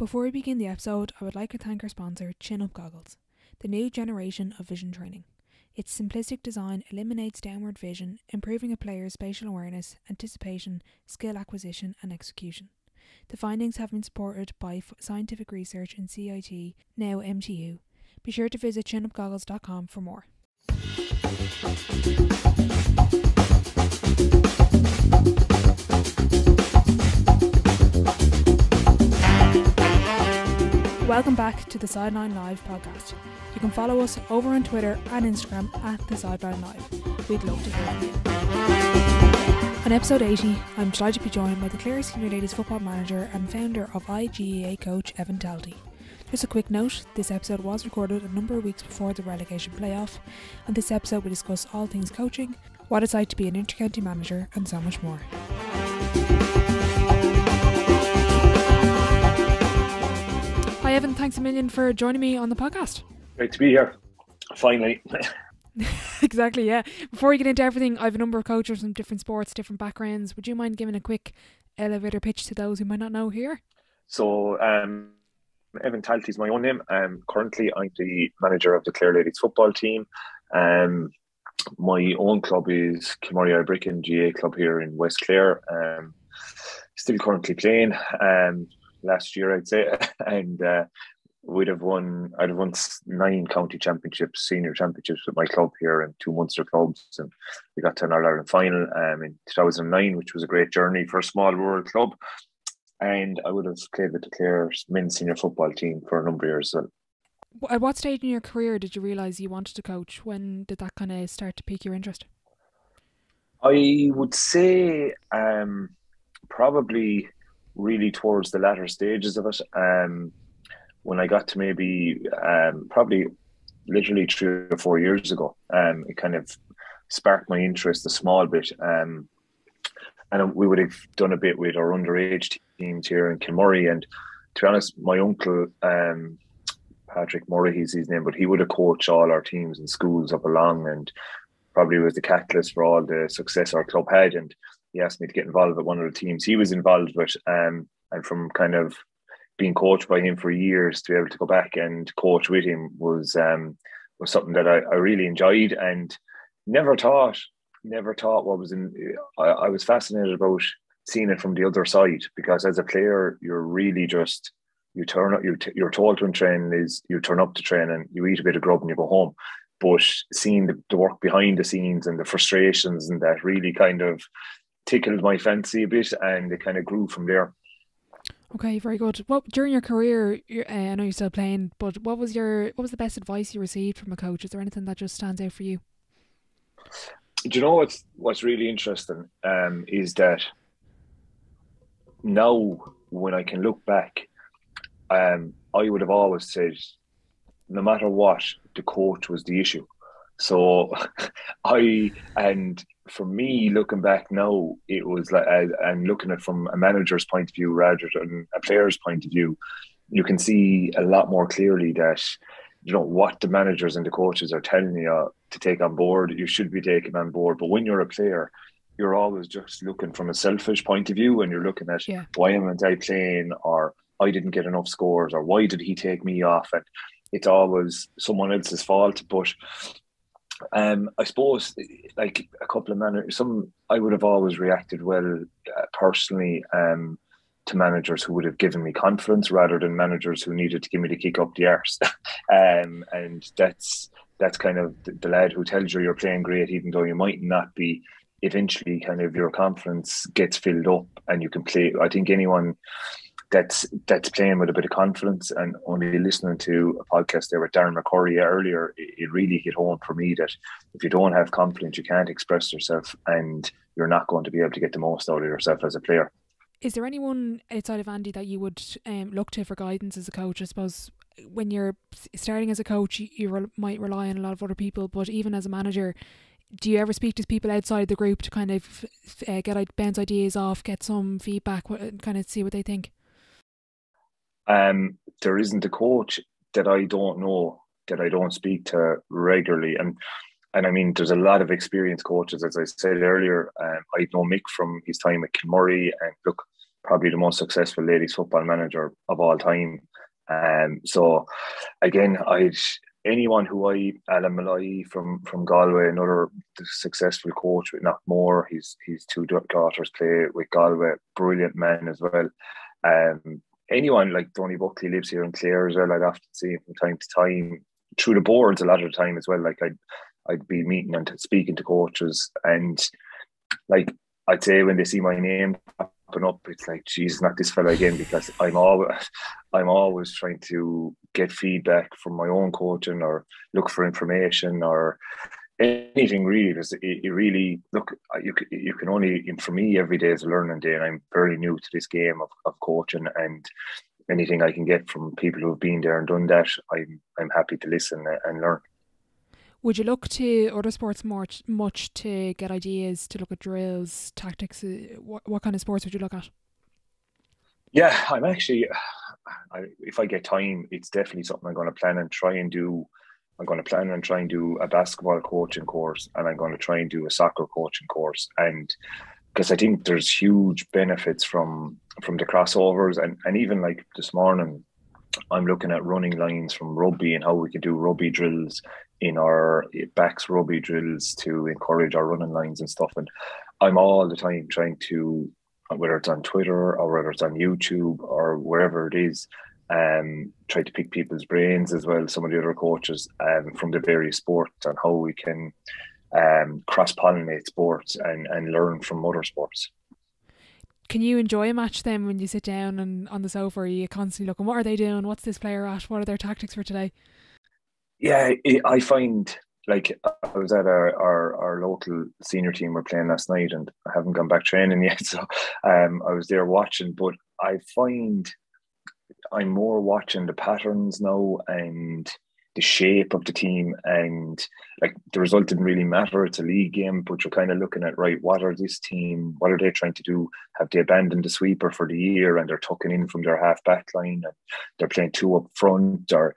Before we begin the episode, I would like to thank our sponsor, Chin Up Goggles, the new generation of vision training. Its simplistic design eliminates downward vision, improving a player's spatial awareness, anticipation, skill acquisition and execution. The findings have been supported by scientific research in CIT, now MTU. Be sure to visit chinupgoggles.com for more. Welcome back to the Sideline Live podcast. You can follow us over on Twitter and Instagram at the Sideline Live. We'd love to hear from you. On episode 80, I'm delighted to be joined by the Clare Senior Ladies Football Manager and founder of iGAA, Coach Evan Talty. Just a quick note, this episode was recorded a number of weeks before the relegation playoff, and this episode we discuss all things coaching, what it's like to be an Intercounty manager, and so much more. Hi Evan, thanks a million for joining me on the podcast. Great to be here, finally. Exactly, yeah. Before we get into everything, I have a number of coaches from different sports, different backgrounds. Would you mind giving a quick elevator pitch to those who might not know here? So, Evan Talty is my own name. Currently, I'm the manager of the Clare Ladies football team. My own club is Kilmurry Ibricken GA club here in West Clare. Still currently playing. Last year, I'd say, and I'd have won 9 county championships, senior championships with my club here, and 2 Munster clubs, and we got to an All-Ireland final in 2009, which was a great journey for a small rural club. And I would have played with the Clare's men's senior football team for a number of years as well. At what stage in your career did you realise you wanted to coach? When did that kind of start to pique your interest? I would say probably really towards the latter stages of it. When I got to maybe probably literally 3 or 4 years ago, it kind of sparked my interest a small bit. And we would have done a bit with our underage teams here in Kilmurry. And to be honest, my uncle, Patrick Murray, he's his name, but he would have coached all our teams in schools up along, and probably was the catalyst for all the success our club had. And he asked me to get involved with one of the teams he was involved with. And from kind of being coached by him for years, to be able to go back and coach with him was something that I really enjoyed, and never thought what was in. I was fascinated about seeing it from the other side, because as a player, you're really just, you turn up, you're told to train is you turn up to train and you eat a bit of grub and you go home. But seeing the work behind the scenes and the frustrations, and that really kind of tickled my fancy a bit, and it kind of grew from there. Okay, very good. Well, during your career, I know you're still playing, but what was the best advice you received from a coach? Is there anything that just stands out for you? Do you know what's really interesting is that now when I can look back, I would have always said, no matter what, the coach was the issue. So for me, looking back now, it was like, and looking at it from a manager's point of view rather than a player's point of view, you can see a lot more clearly that, you know, what the managers and the coaches are telling you to take on board, you should be taking on board. But when you're a player, you're always just looking from a selfish point of view, and you're looking at, why am I playing, or I didn't get enough scores, or why did he take me off? And it's always someone else's fault. But I suppose, like a couple of managers, I would have always reacted well personally to managers who would have given me confidence, rather than managers who needed to give me the kick up the arse. And that's kind of the lad who tells you you're playing great, even though you might not be. Eventually, kind of your confidence gets filled up, and you can play. I think anyone that's playing with a bit of confidence, and only listening to a podcast there with Darren McCurry earlier, it really hit home for me that if you don't have confidence, you can't express yourself, and you're not going to be able to get the most out of yourself as a player. Is there anyone outside of Andy that you would look to for guidance as a coach? I suppose when you're starting as a coach, you might rely on a lot of other people, but even as a manager, do you ever speak to people outside the group to kind of bounce ideas off, get some feedback, kind of see what they think? There isn't a coach that I don't know, that I don't speak to regularly, and I mean, there's a lot of experienced coaches, as I said earlier. I know Mick from his time at Kilmurry, and look, probably the most successful ladies football manager of all time. So again, anyone who Alan Malloy from Galway, another successful coach with Knockmore, his two daughters play with Galway, brilliant man as well. Anyone like Tony Buckley lives here in Clare as well. I'd often see him from time to time through the boards a lot of the time as well. Like I'd be meeting and speaking to coaches, and like I'd say when they see my name popping up, it's like, geez, not this fella again, because I'm always trying to get feedback from my own coaching or look for information or anything really, because it really, look, you can only, for me, every day is a learning day, and I'm very new to this game of coaching, and anything I can get from people who have been there and done that, I'm happy to listen and learn. Would you look to other sports much to get ideas, to look at drills, tactics? What kind of sports would you look at? Yeah, I'm actually, if I get time, it's definitely something I'm going to plan and try and do. I'm going to plan and try and do a basketball coaching course, and I'm going to try and do a soccer coaching course. And because I think there's huge benefits from the crossovers, and even like this morning, I'm looking at running lines from rugby and how we can do rugby drills in our backs, rugby drills to encourage our running lines and stuff. And I'm all the time trying to, whether it's on Twitter or whether it's on YouTube or wherever it is, try to pick people's brains as well, some of the other coaches from the various sports, and how we can cross-pollinate sports and learn from other sports. Can you enjoy a match then when you sit down and on the sofa? Are you constantly looking, what are they doing? What's this player at? What are their tactics for today? Yeah, I find, like, I was at our local senior team, we're playing last night, and I haven't gone back training yet, so I was there watching, but I find I'm more watching the patterns now and the shape of the team, and like the result didn't really matter. It's a league game, but you're kind of looking at, right, what are this team, what are they trying to do? Have they abandoned the sweeper for the year and they're tucking in from their half back line and they're playing two up front? Or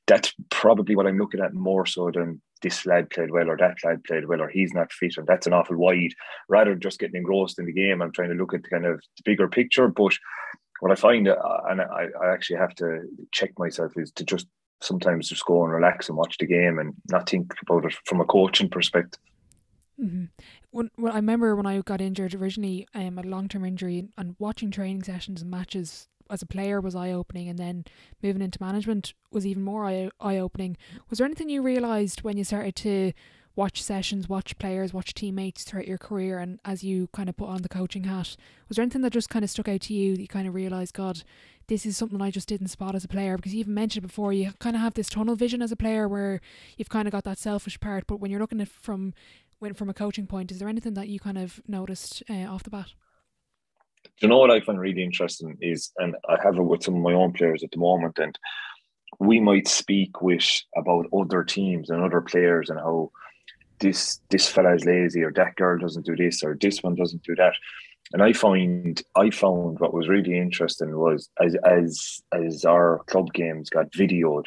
that's probably what I'm looking at more so than this lad played well or that lad played well or he's not fit and that's an awful wide. Rather than just getting engrossed in the game, I'm trying to look at kind of the bigger picture. But what I find, and I actually have to check myself, is to just sometimes just go and relax and watch the game and not think about it from a coaching perspective. Mm-hmm. When I remember when I got injured originally, a long-term injury, and watching training sessions and matches as a player was eye-opening, and then moving into management was even more eye-opening. Was there anything you realised when you started to watch sessions, watch players, watch teammates throughout your career, and as you kind of put on the coaching hat, was there anything that just kind of stuck out to you that you kind of realised, God, this is something I just didn't spot as a player? Because you even mentioned it before, you kind of have this tunnel vision as a player where you've kind of got that selfish part, but when you're looking at from a coaching point, is there anything that you kind of noticed off the bat? Do you know what I find really interesting is, and I have it with some of my own players at the moment, and we might speak about other teams and other players and how this fella is lazy, or that girl doesn't do this, or this one doesn't do that. And I found what was really interesting was as our club games got videoed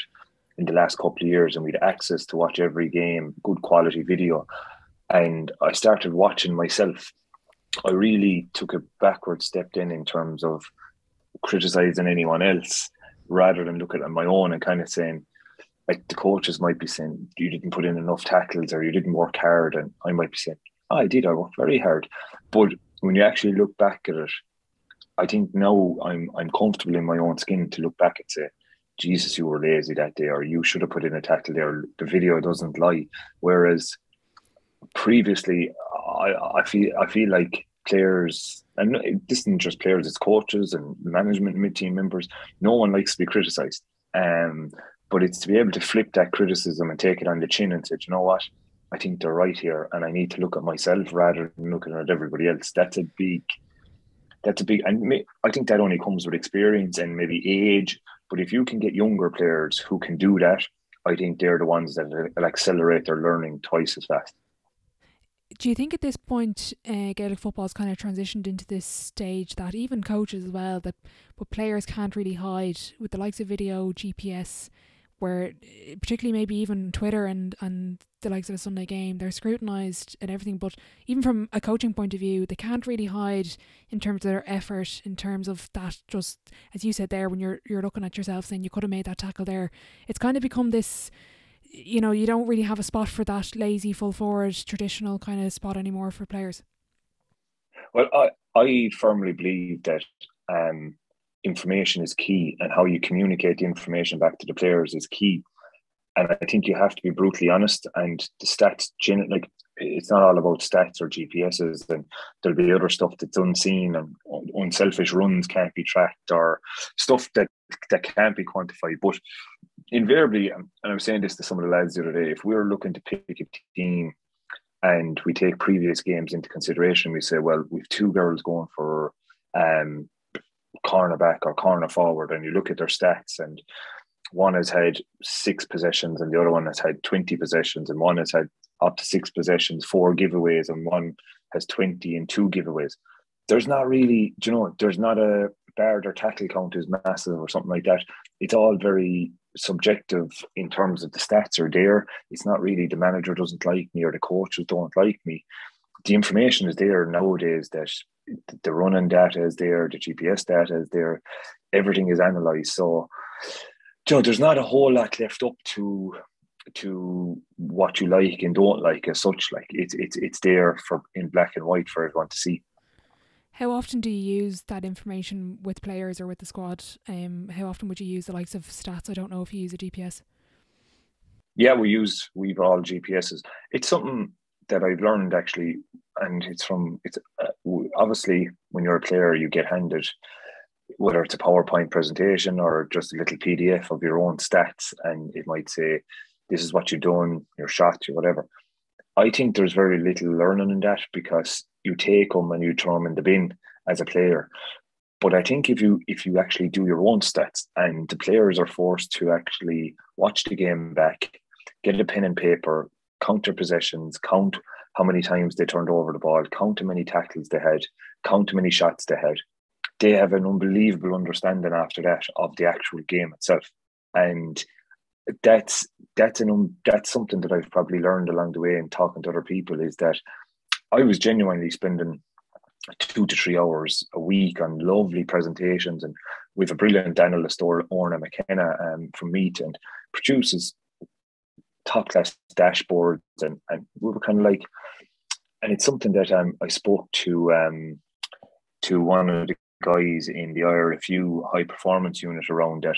in the last couple of years, and we had access to watch every game, good quality video, and I started watching myself, I really took a backward step in terms of criticising anyone else rather than looking at my own and kind of saying, like, the coaches might be saying, you didn't put in enough tackles or you didn't work hard. And I might be saying, oh, I did, I worked very hard. But when you actually look back at it, I think now I'm comfortable in my own skin to look back and say, Jesus, you were lazy that day, or you should have put in a tackle there. The video doesn't lie. Whereas previously, I feel like players, and this isn't just players, it's coaches and management and mid-team members, no one likes to be criticised. But it's to be able to flip that criticism and take it on the chin and say, you know what, I think they're right here, and I need to look at myself rather than looking at everybody else. That's a big, and I think that only comes with experience and maybe age. But if you can get younger players who can do that, I think they're the ones that will accelerate their learning twice as fast. Do you think at this point Gaelic football has kind of transitioned into this stage that even coaches as well, but players can't really hide with the likes of video, GPS, where particularly maybe even Twitter and the likes of a Sunday game, they're scrutinised and everything, but even from a coaching point of view, they can't really hide in terms of their effort, in terms of that, just as you said there, when you're looking at yourself saying you could have made that tackle there. It's kind of become this, you know, you don't really have a spot for that lazy full forward traditional kind of spot anymore for players. Well, I firmly believe that information is key, and how you communicate the information back to the players is key. And I think you have to be brutally honest. And the stats, like, it's not all about stats or GPSs, and there'll be other stuff that's unseen, and unselfish runs can't be tracked, or stuff that can't be quantified. But invariably, and I was saying this to some of the lads the other day, if we're looking to pick a team and we take previous games into consideration, we say, well, we've two girls going for cornerback or corner forward, and you look at their stats, and one has had 6 possessions and the other one has had 20 possessions, and one has had up to 6 possessions, 4 giveaways, and one has 20 and 2 giveaways. There's not really, there's not a bar their tackle count is massive or something like that. It's all very subjective in terms of the stats are there. It's not really the manager doesn't like me or the coaches don't like me. The information is there nowadays, that the running data is there, the GPS data is there, everything is analysed. So, there's not a whole lot left up to what you like and don't like as such. Like, it's there for in black and white for everyone to see. How often do you use that information with players or with the squad? How often would you use the likes of stats? I don't know if you use a GPS. Yeah, we've all GPSs. It's something that I've learned actually, and it's obviously when you're a player, you get handed, whether it's a PowerPoint presentation or just a little PDF of your own stats, and it might say, this is what you've done, your shots, your whatever. I think there's very little learning in that, because you take them and you throw them in the bin as a player. But I think if you actually do your own stats, and the players are forced to actually watch the game back, get a pen and paper, count their possessions, count how many times they turned over the ball, count how many tackles they had, count how many shots they had, they have an unbelievable understanding after that of the actual game itself. And that's something that I've probably learned along the way in talking to other people, is that I was genuinely spending 2 to 3 hours a week on lovely presentations, and we have a brilliant analyst, Orna McKenna, from Meet, and produces top class dashboards, and we were kind of like, and it's something that I spoke to one of the guys in the IRFU high performance unit around that.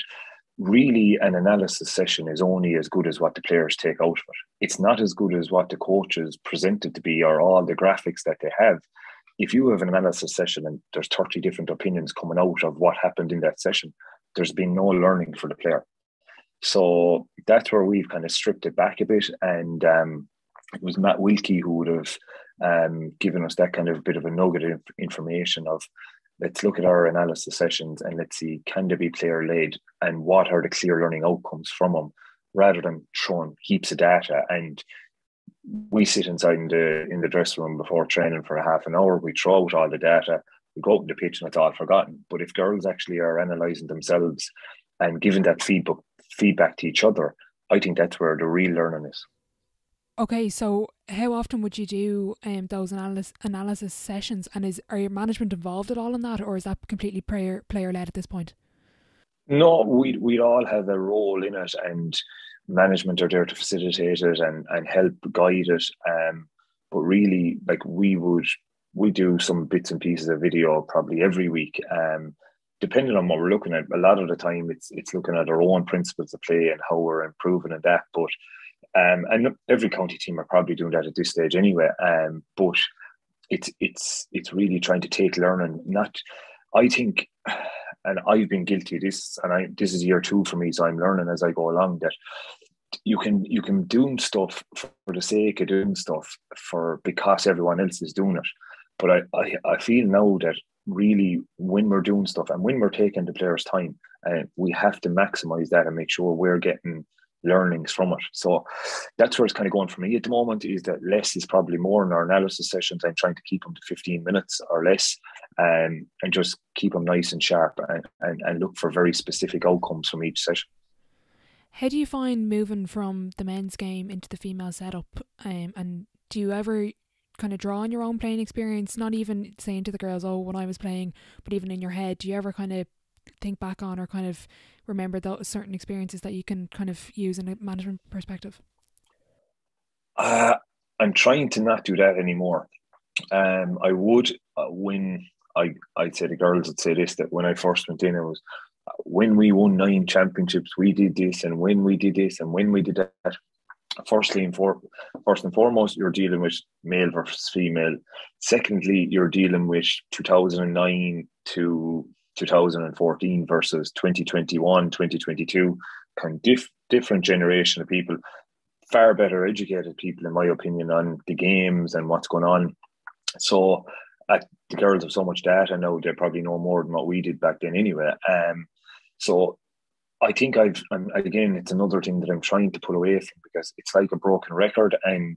Really, an analysis session is only as good as what the players take out of it. It's not as good as what the coaches present it to be, or all the graphics that they have. If you have an analysis session and there's 30 different opinions coming out of what happened in that session, there's been no learning for the player. So that's where we've kind of stripped it back a bit. And it was Matt Wilkie who would have given us that kind of bit of a nugget of information of, let's look at our analysis sessions and let's see, can they be player-led, and what are the clear learning outcomes from them, rather than throwing heaps of data. And we sit inside in the dressing room before training for a half an hour, we throw out all the data, we go out on the pitch and it's all forgotten. But if girls actually are analysing themselves and giving that feedback to each other, I think that's where the real learning is. Okay, so how often would you do those analysis sessions, and are your management involved at all in that, or is that completely player-led at this point? No, we'd all have a role in it, and management are there to facilitate it and help guide it. But really, like, we do some bits and pieces of video probably every week. Depending on what we're looking at, a lot of the time it's looking at our own principles of play and how we're improving in that. But and every county team are probably doing that at this stage anyway. But it's really trying to take learning. I think, and I've been guilty of this, and this is year 2 for me, so I'm learning as I go along, that you can do stuff for the sake of doing stuff because everyone else is doing it. But I feel now that really, when we're doing stuff and when we're taking the players' time, we have to maximise that and make sure we're getting learnings from it. So that's where it's kind of going for me at the moment, is that less is probably more in our analysis sessions. I'm trying to keep them to 15 minutes or less, and just keep them nice and sharp, and look for very specific outcomes from each session. How do you find moving from the men's game into the female setup? And do you ever kind of draw on your own playing experience, not even saying to the girls, oh, when I was playing, but even in your head, do you ever kind of think back on or kind of remember those certain experiences that you can kind of use in a management perspective? I'm trying to not do that anymore. I would when I'd say the girls would say this, that when I first went in, it was when we won 9 championships, we did this, and when we did this, and when we did that. First and foremost, you're dealing with male versus female. Secondly, you're dealing with 2009 to 2014 versus 2021, 2022. Kind of different generation of people, far better educated people, in my opinion, on the games and what's going on. So the girls have so much data now; they probably know more than what we did back then, anyway. So I think again, it's another thing that I'm trying to pull away from, because it's like a broken record, and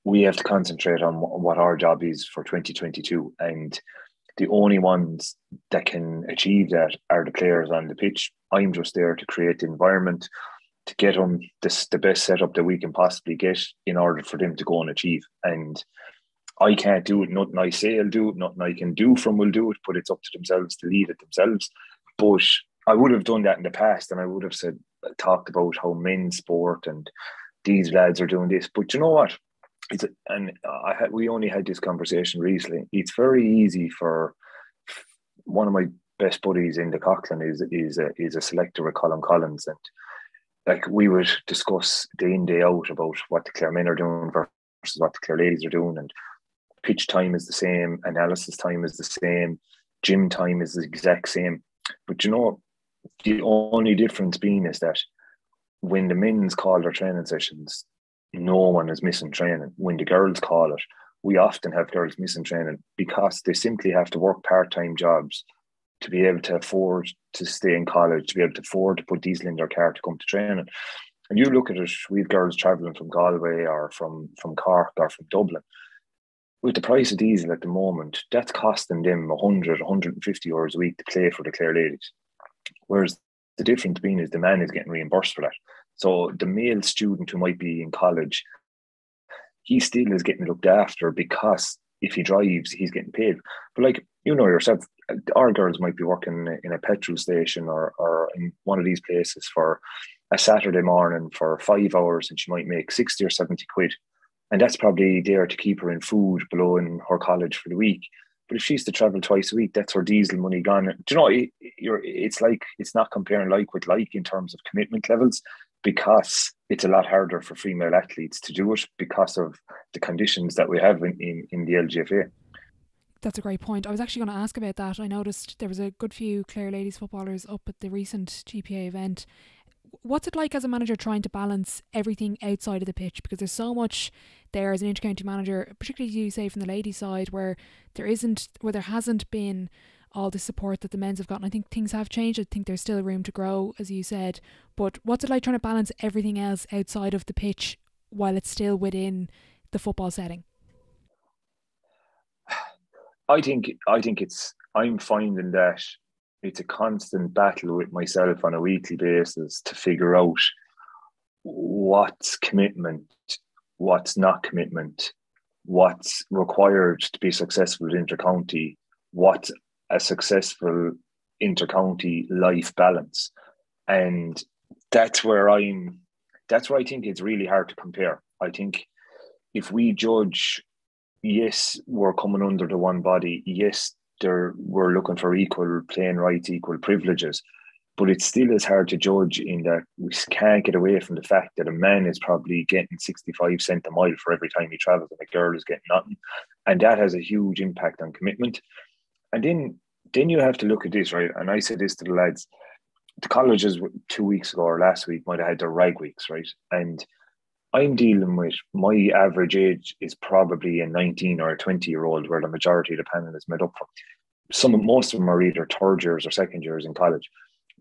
we have to concentrate on what our job is for 2022. And the only ones that can achieve that are the players on the pitch. I'm just there to create the environment, to get them the best setup that we can possibly get in order for them to go and achieve. And I can't do it. Nothing I say I'll do it. Nothing I can do from will do it. But it's up to themselves to lead it themselves. But I would have done that in the past, and I would have talked about how men's sport and these lads are doing this. But you know what? We only had this conversation recently. It's very easy for one of my best buddies in the Coughlin is a selector with Colin Collins, and like we would discuss day in day out about what the Clare men are doing versus what the Clare ladies are doing, and pitch time is the same, analysis time is the same, gym time is the exact same. But you know, the only difference being is that when the men's call their training sessions, no one is missing training. When the girls call it, we often have girls missing training because they simply have to work part-time jobs to be able to afford to stay in college, to be able to afford to put diesel in their car to come to training. And you look at it, we have girls travelling from Galway or from Cork or from Dublin. With the price of diesel at the moment, that's costing them 100, 150 euros a week to play for the Clare ladies. Whereas the difference being is the man is getting reimbursed for that. So the male student who might be in college, he still is getting looked after, because if he drives, he's getting paid. But like, you know yourself, our girls might be working in a petrol station or in one of these places for a Saturday morning for 5 hours, and she might make 60 or 70 quid. And that's probably there to keep her in food below in her college for the week. But if she's to travel twice a week, that's her diesel money gone. Do you know, it's like, it's not comparing like with like in terms of commitment levels, because it's a lot harder for female athletes to do it because of the conditions that we have in the LGFA. That's a great point. I was actually going to ask about that. I noticed there was a good few Clare ladies footballers up at the recent GPA event. What's it like as a manager trying to balance everything outside of the pitch? Because there's so much there as an intercounty manager, particularly you say from the ladies' side, where there hasn't been all the support that the men's have gotten. I think things have changed. I think there's still room to grow, as you said. But what's it like trying to balance everything else outside of the pitch while it's still within the football setting? I'm finding that it's a constant battle with myself on a weekly basis to figure out what's commitment, what's not commitment, what's required to be successful at intercounty, what's a successful intercounty life balance. And that's where I think it's really hard to compare. I think if we judge, yes, we're coming under the one body, yes, we're looking for equal playing rights, equal privileges, but it still is hard to judge in that we can't get away from the fact that a man is probably getting 65 cents a mile for every time he travels, and a girl is getting nothing. And that has a huge impact on commitment. And then you have to look at this, right? And I said this to the lads, the colleges 2 weeks ago or last week might have had their rag weeks, right? And I'm dealing with, my average age is probably a 19 or a 20-year-old, where the majority of the panel is made up from. Most of them are either third years or second years in college.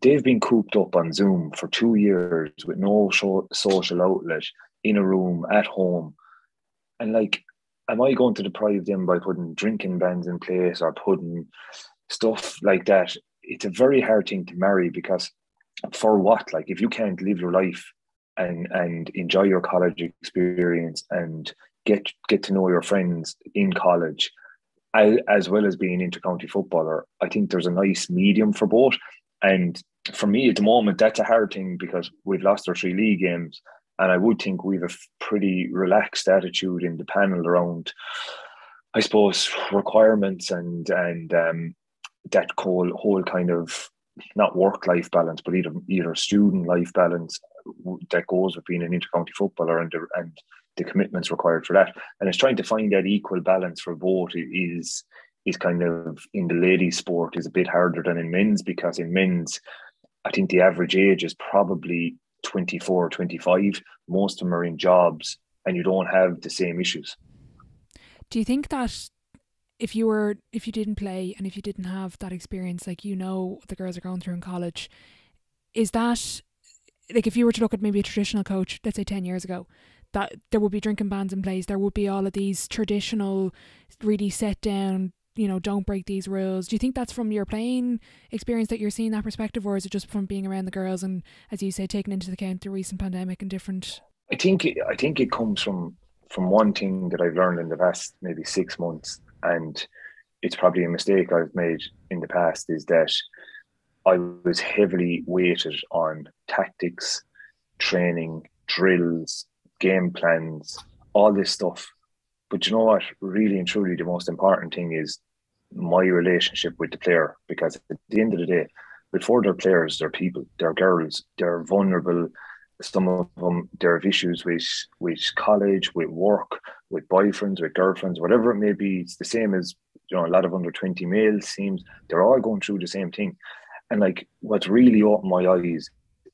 They've been cooped up on Zoom for 2 years with no social outlet, in a room, at home. And like, am I going to deprive them by putting drinking bans in place or putting stuff like that? It's a very hard thing to marry, because for what? Like, if you can't live your life and enjoy your college experience and get to know your friends in college, as well as being an intercounty footballer, I think there's a nice medium for both. And for me at the moment, that's a hard thing because we've lost our 3 league games, and I would think we've a pretty relaxed attitude in the panel around, I suppose, requirements and that whole kind of not work-life balance, but either student life balance that goes with being an intercounty footballer and the commitments required for that. And it's trying to find that equal balance for both is kind of, in the ladies' sport, is a bit harder than in men's, because in men's, I think the average age is probably 24, 25. Most of them are in jobs and you don't have the same issues. Do you think that if you didn't play and if you didn't have that experience, like, the girls are going through in college, is that, like, if you were to look at maybe a traditional coach, let's say 10 years ago, that there would be drinking bans in place, there would be all of these traditional, really set down, don't break these rules. Do you think that's from your playing experience that you're seeing that perspective, or is it just from being around the girls and, as you say, taking into account the recent pandemic and different? I think it comes from one thing that I've learned in the past maybe 6 months, and it's probably a mistake I've made in the past, is that I was heavily weighted on tactics, training, drills, game plans, all this stuff. But you know what? Really and truly, the most important thing is my relationship with the player, because at the end of the day, before they're players, they're people, they're girls, they're vulnerable. Some of them, they have issues with college, with work, with boyfriends, with girlfriends, whatever it may be. It's the same as, a lot of under 20 males, seems they're all going through the same thing. And like, what's really opened my eyes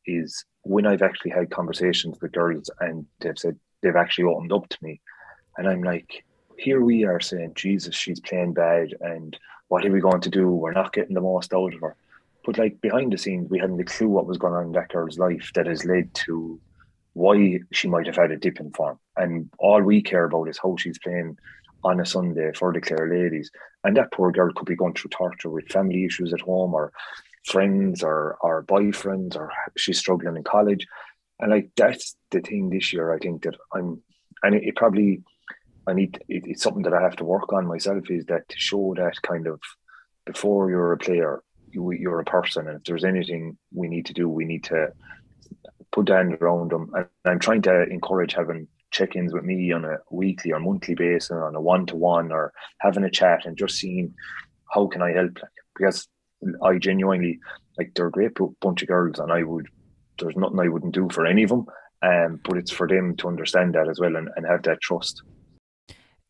is when I've actually had conversations with girls and they've said they've actually opened up to me. And I'm like, here we are saying, Jesus, she's playing bad, and what are we going to do? We're not getting the most out of her. But like, behind the scenes, we hadn't a clue what was going on in that girl's life that has led to why she might have had a dip in form. And all we care about is how she's playing on a Sunday for the Clare Ladies. And that poor girl could be going through torture with family issues at home, or friends, or boyfriends, or she's struggling in college. And like, that's the thing this year, I think, that it's something that I have to work on myself, is that to show that kind of, before you're a player, you're a person, and if there's anything we need to do, we need to put down around them. And I'm trying to encourage having check-ins with me on a weekly or monthly basis, on a one-to-one, or having a chat and just seeing how can I help. Because I genuinely, like, they're a great bunch of girls, and there's nothing I wouldn't do for any of them. But it's for them to understand that as well, and have that trust.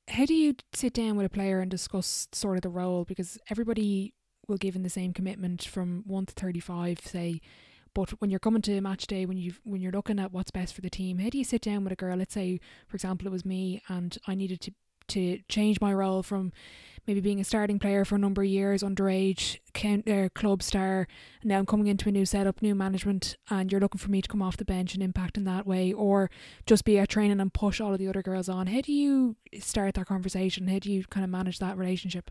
How do you sit down with a player and discuss sort of the role? Because everybody will give in the same commitment from 1 to 35, say, but when you're coming to match day, when you're looking at what's best for the team, how do you sit down with a girl? Let's say, for example, it was me and I needed to change my role from maybe being a starting player for a number of years, underage, club star, and now I'm coming into a new setup, new management, and you're looking for me to come off the bench and impact in that way, or just be at training and push all of the other girls on. How do you start that conversation? How do you kind of manage that relationship?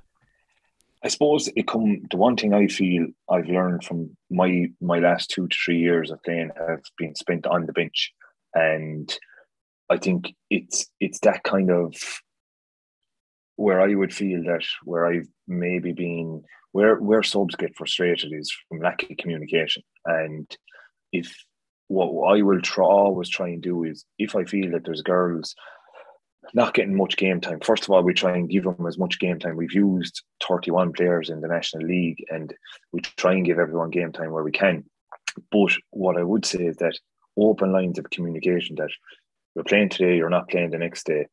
I suppose the one thing I feel I've learned from my last 2 to 3 years of playing have been spent on the bench. And I think it's that kind of, where I would feel that where I've maybe been, where subs get frustrated is from lack of communication. And if what I will always try and do is, if I feel that there's girls not getting much game time, first of all, we try and give them as much game time. We've used 31 players in the National League, and we try and give everyone game time where we can. But what I would say is that open lines of communication, that you're playing today, you're not playing the next day.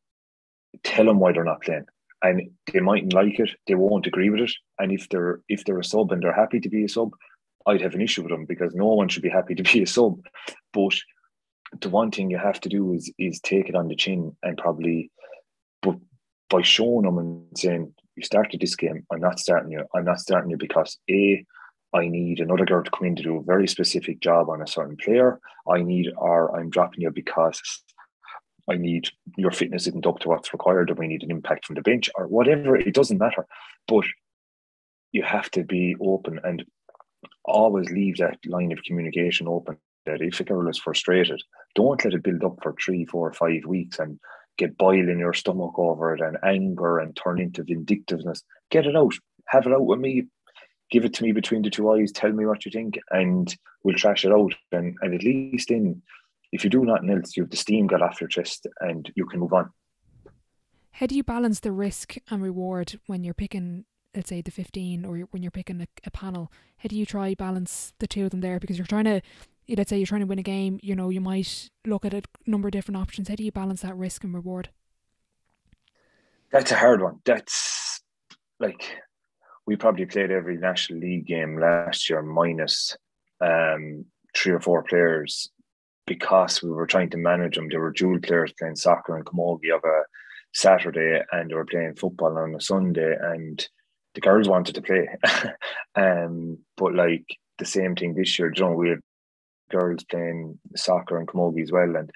Tell them why they're not playing. And they mightn't like it, they won't agree with it. And if they're a sub and they're happy to be a sub, I'd have an issue with them, because no one should be happy to be a sub. But the one thing you have to do is take it on the chin, and probably, but by showing them and saying, you started this game, I'm not starting you because I need another girl to come in to do a very specific job on a certain player. I'm dropping you because I need, your fitness isn't up to what's required, and we need an impact from the bench, or whatever. It doesn't matter. But you have to be open. And always leave that line of communication open, that if a girl is frustrated, don't let it build up for 3, 4, 5 weeks and get boil in your stomach over it and anger and turn into vindictiveness. Get it out. Have it out with me. Give it to me between the two eyes. Tell me what you think, and we'll trash it out. And at least then, if you do nothing else, you have the steam got off your chest and you can move on. How do you balance the risk and reward when you're picking, let's say, the 15, or when you're picking a panel? How do you try balance the two of them there? Because you're trying to, let's say you're trying to win a game, you know, you might look at a number of different options. How do you balance that risk and reward? That's a hard one. That's like, we probably played every National League game last year minus 3 or 4 players, because we were trying to manage them. There were dual players playing soccer and camogie of a Saturday, and they were playing football on a Sunday, and the girls wanted to play. But like the same thing this year, you know, we had girls playing soccer and camogie as well, and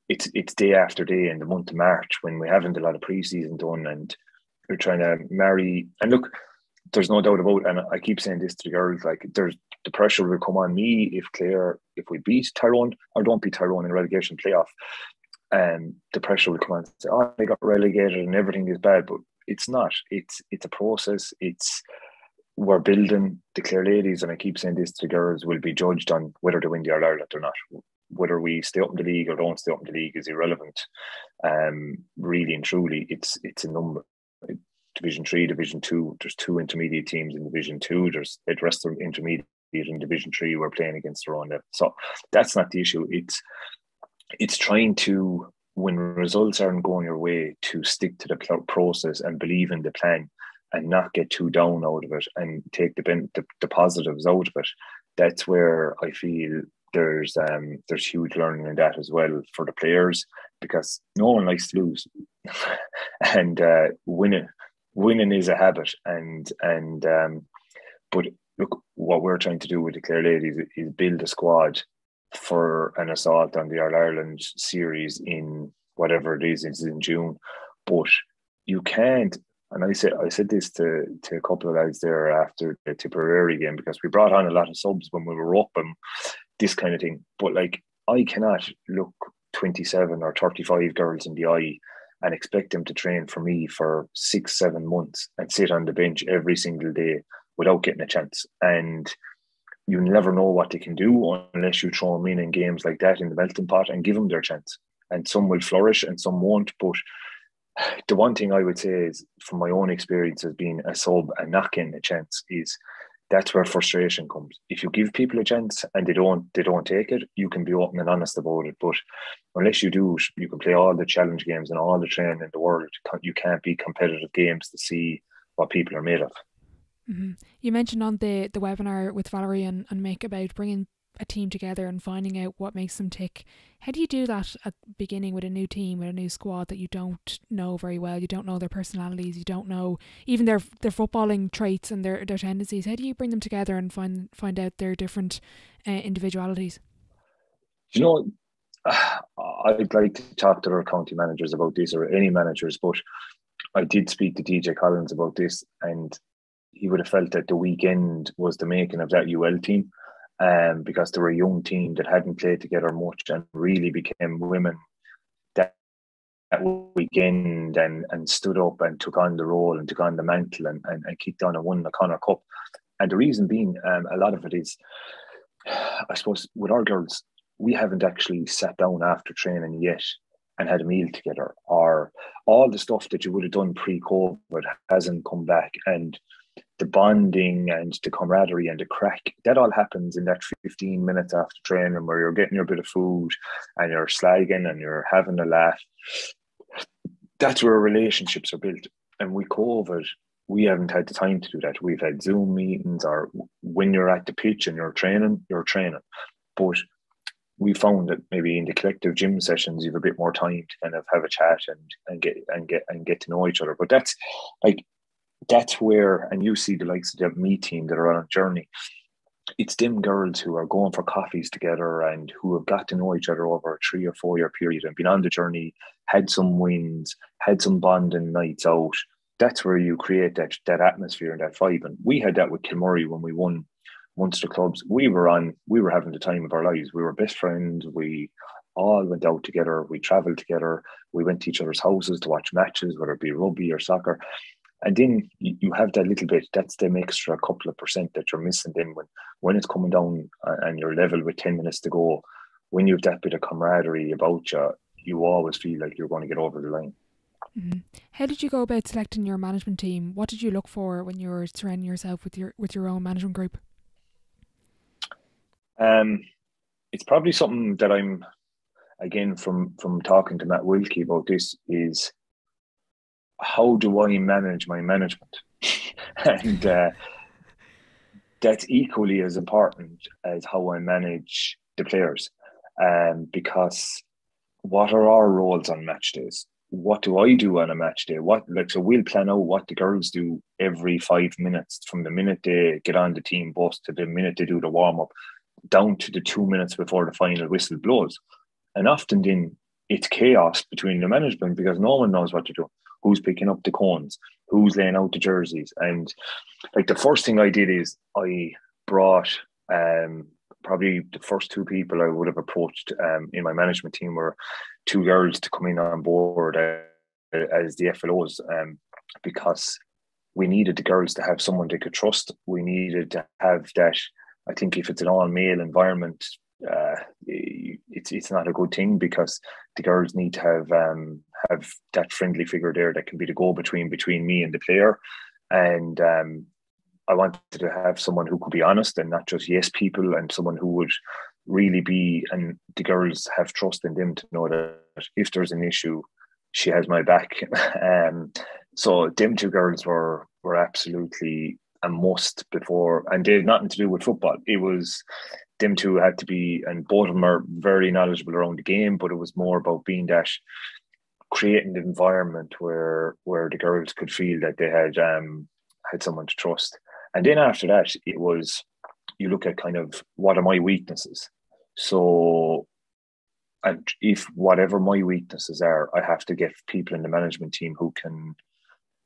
it's day after day in the month of March when we haven't a lot of pre-season done, and we're trying to marry. And look, there's no doubt about it, and I keep saying this to the girls, like, there's the pressure will come on me if we beat Tyrone or don't beat Tyrone in relegation playoff. And the pressure will come on and say, oh, they got relegated and everything is bad. But it's not. It's a process. We're building the Clare Ladies, and I keep saying this to the girls, will be judged on whether they win the All-Ireland or not. Whether we stay up in the league or don't stay up in the league is irrelevant. Really and truly, it's a number. Division 3, Division 2, there's 2 intermediate teams in Division 2. There's the rest of intermediate in Division 3 we're playing against their own level. So that's not the issue. It's trying to, when results aren't going your way, to stick to the process and believe in the plan and not get too down out of it and take the positives out of it. That's where I feel there's huge learning in that as well for the players, because no one likes to lose. And winning is a habit, and but look, what we're trying to do with the Clare Ladies is build a squad for an assault on the All-Ireland series in whatever it is, it's in June. But you can't, and I said this to a couple of lads there after the Tipperary game, because we brought on a lot of subs when we were up and this kind of thing. But like, I cannot look 27 or 35 girls in the eye and expect them to train for me for 6-7 months and sit on the bench every single day without getting a chance. And you never know what they can do unless you throw them in games like that in the melting pot and give them their chance. And some will flourish and some won't. But the one thing I would say is, from my own experience as being a sub and not getting a chance, is that's where frustration comes. If you give people a chance and they don't take it, you can be open and honest about it. But unless you do, you can play all the challenge games and all the training in the world. You can't be competitive games to see what people are made of. Mm-hmm. You mentioned on the webinar with Valerie and Mick about bringing a team together and finding out what makes them tick. How do you do that at the beginning with a new team, with a new squad that you don't know very well? You don't know their personalities, you don't know even their footballing traits and their tendencies. How do you bring them together and find out their different individualities? You know, I'd like to talk to our county managers about this, or any managers, but I did speak to DJ Collins about this, and he would have felt that the weekend was the making of that UL team. Because they were a young team that hadn't played together much and really became women that weekend and stood up and took on the role and took on the mantle and kicked on and won the Connor Cup. And the reason being, a lot of it is, I suppose, with our girls, we haven't actually sat down after training yet and had a meal together, or all the stuff that you would have done pre-COVID hasn't come back. And the bonding and the camaraderie and the crack, that all happens in that 15 minutes after training, where you're getting your bit of food and you're slagging and you're having a laugh. That's where relationships are built. And with COVID, we haven't had the time to do that. We've had Zoom meetings, or when you're at the pitch and you're training. But we found that maybe in the collective gym sessions, you have a bit more time to kind of have a chat and get to know each other. But that's where, and you see the likes of the me team that are on a journey. It's them girls who are going for coffees together and who have got to know each other over a 3 or 4 year period and been on the journey, had some wins, had some bonding nights out. That's where you create that atmosphere and that vibe. And we had that with Kilmurray when we won Munster clubs. We were having the time of our lives. We were best friends. We all went out together. We travelled together. We went to each other's houses to watch matches, whether it be rugby or soccer. And then you have that little bit, that's them extra couple of percent that you're missing then when it's coming down and you're level with 10 minutes to go. When you have that bit of camaraderie about you, you always feel like you're going to get over the line. Mm-hmm. How did you go about selecting your management team? What did you look for when you were surrounding yourself with your own management group? It's probably something that I'm, again, from talking to Matt Wilkie about this, is how do I manage my management? And that's equally as important as how I manage the players. Because what are our roles on match days? What do I do on a match day? So we'll plan out what the girls do every 5 minutes, from the minute they get on the team bus to the minute they do the warm-up, down to the 2 minutes before the final whistle blows. And often then it's chaos between the management because no one knows what to do. Who's picking up the cones? Who's laying out the jerseys? And like the first thing I did is I brought probably the first two people I would have approached in my management team were two girls to come in on board as the FLOs, because we needed the girls to have someone they could trust. We needed to have that. I think if it's an all-male environment, it's not a good thing, because the girls need to have that friendly figure there that can be the go-between between me and the player. And I wanted to have someone who could be honest and not just yes people, and someone who would really be, and the girls have trust in them to know that if there's an issue, she has my back. So them two girls were absolutely a must before, and they had nothing to do with football. It was them two had to be, and both of them are very knowledgeable around the game, but it was more about being that, creating the environment where the girls could feel that they had someone to trust. And then after that, it was, you look at kind of what are my weaknesses. So, and if whatever my weaknesses are, I have to get people in the management team who can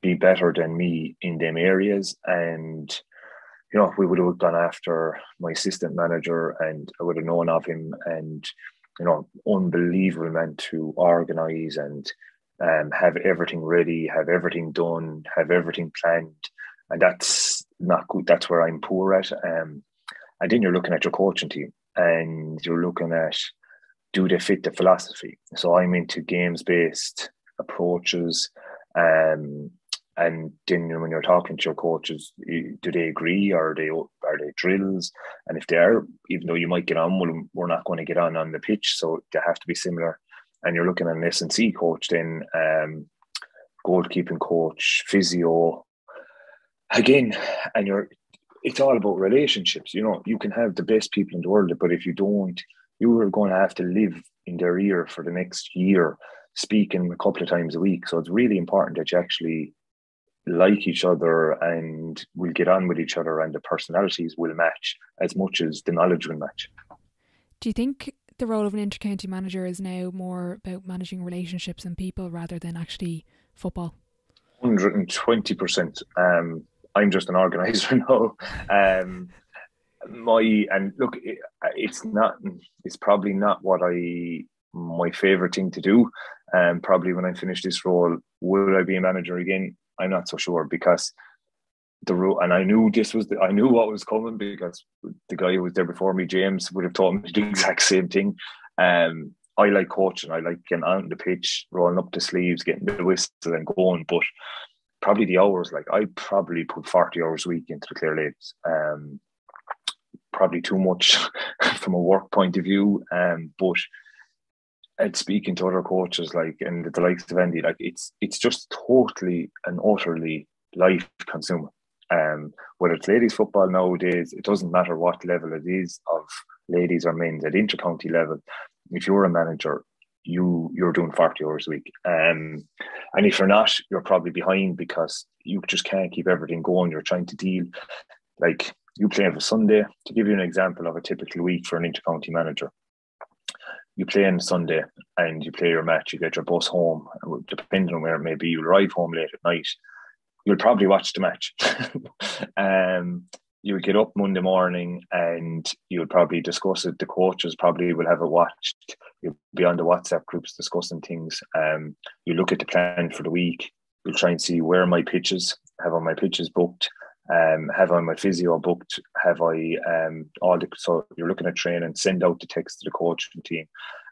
be better than me in them areas. And, you know, we would have gone after my assistant manager, and I would have known of him, and, you know, unbelievable man to organise and have everything ready, have everything done, have everything planned. And that's not good. That's where I'm poor at. And then you're looking at your coaching team, and you're looking at, do they fit the philosophy? So I'm into games-based approaches. And then when you're talking to your coaches, do they agree? Are they drills? And if they are, even though you might get on, well, we're not going to get on the pitch, so they have to be similar. And you're looking at an S&C coach, then goalkeeping coach, physio, again, and it's all about relationships. You know, you can have the best people in the world, but if you don't, you are going to have to live in their ear for the next year, speaking a couple of times a week. So it's really important that you actually like each other and will get on with each other, and the personalities will match as much as the knowledge will match. Do you think the role of an intercounty manager is now more about managing relationships and people rather than actually football? 120%. I'm just an organizer now. It's probably not my favorite thing to do. Probably when I finish this role, will I be a manager again? I'm not so sure, because and I knew I knew what was coming, because the guy who was there before me, James, would have told me to do the exact same thing. I like coaching. I like getting on the pitch, rolling up the sleeves, getting the whistle and going. But probably the hours, like I probably put 40 hours a week into the Clare Ladies. Probably too much from a work point of view. But and speaking to other coaches, like, and the likes of Andy, like it's just totally and utterly life consuming. Whether it's ladies football nowadays, it doesn't matter what level it is of ladies or men's. At intercounty level, if you're a manager, you're doing 40 hours a week. And if you're not, you're probably behind, because you just can't keep everything going. You're trying to deal, like, you play on a Sunday. To give you an example of a typical week for an intercounty manager, you play on Sunday and you play your match, you get your bus home, depending on where it may be, you'll arrive home late at night. You'll probably watch the match. you would get up Monday morning and you would probably discuss it. The coaches probably will have it watched. You'll be on the WhatsApp groups discussing things. You look at the plan for the week. You'll try and see where are my pitches. Have I my pitches booked? Have I my physio booked? Have I so you're looking at training, send out the text to the coaching team.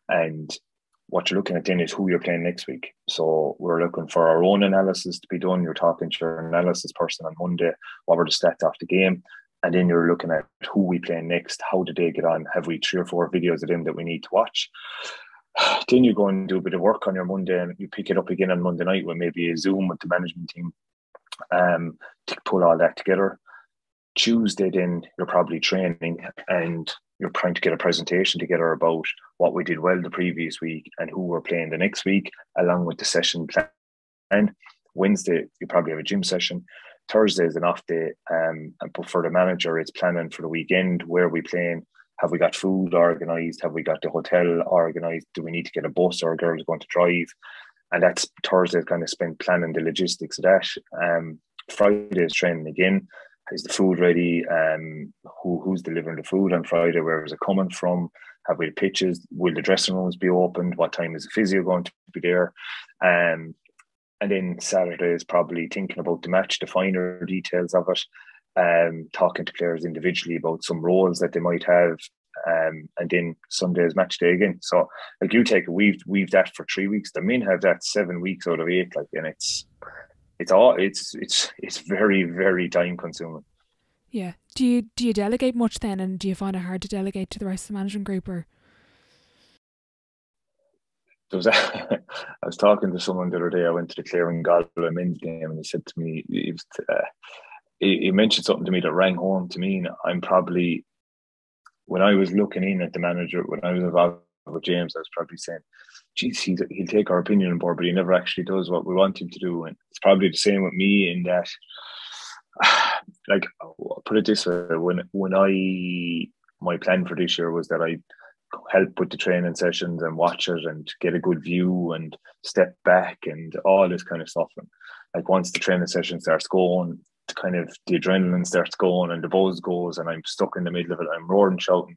And what you're looking at then is who you're playing next week. So we're looking for our own analysis to be done. You're talking to your analysis person on Monday. What were the stats of the game? And then you're looking at who we play next. How did they get on? Have we 3 or 4 videos of them that we need to watch? Then you go and do a bit of work on your Monday, and you pick it up again on Monday night with maybe a Zoom with the management team to pull all that together. Tuesday, then you're probably training and you're trying to get a presentation together about what we did well the previous week and who we're playing the next week, along with the session plan. Wednesday, you probably have a gym session. Thursday is an off day, but for the manager, it's planning for the weekend. Where are we playing? Have we got food organised? Have we got the hotel organised? Do we need to get a bus, or are girls going to drive? And that's Thursday kind of spent planning the logistics of that. Friday is training again. Is the food ready? Who's delivering the food on Friday? Where is it coming from? Have we the pitches? Will the dressing rooms be opened? What time is the physio going to be there? And then Saturday is probably thinking about the match, the finer details of it, talking to players individually about some roles that they might have, and then Sunday is match day again. So like you take we've that for 3 weeks. The men have that 7 weeks out of 8. Like, and it's very, very time consuming. Yeah. Do you delegate much then, and do you find it hard to delegate to the rest of the management group? Or I was talking to someone the other day. I went to the Clare and Galway men's game, and he said to me, he mentioned something to me that rang home to me. And I'm probably, when I was looking in at the manager, when I was involved with James, I was probably saying, geez, he'll take our opinion on board, but he never actually does what we want him to do. And it's probably the same with me in that, like, I'll put it this way, my plan for this year was that I help with the training sessions and watch it and get a good view and step back and all this kind of stuff. And like, once the training session starts going, the adrenaline starts going and the buzz goes and I'm stuck in the middle of it, I'm roaring, shouting.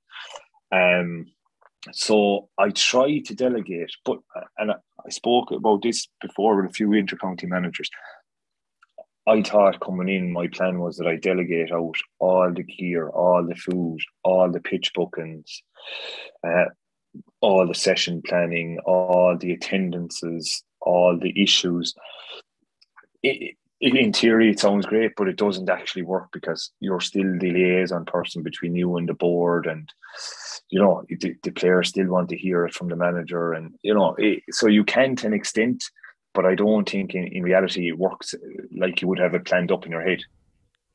So I try to delegate, but I spoke about this before with a few intercounty managers. I thought coming in, my plan was that I delegate out all the gear, all the food, all the pitch bookings, all the session planning, all the attendances, all the issues. In theory, it sounds great, but it doesn't actually work because you're still the liaison person between you and the board, and the players still want to hear it from the manager, and so you can to an extent, but I don't think in reality it works like you would have it planned up in your head.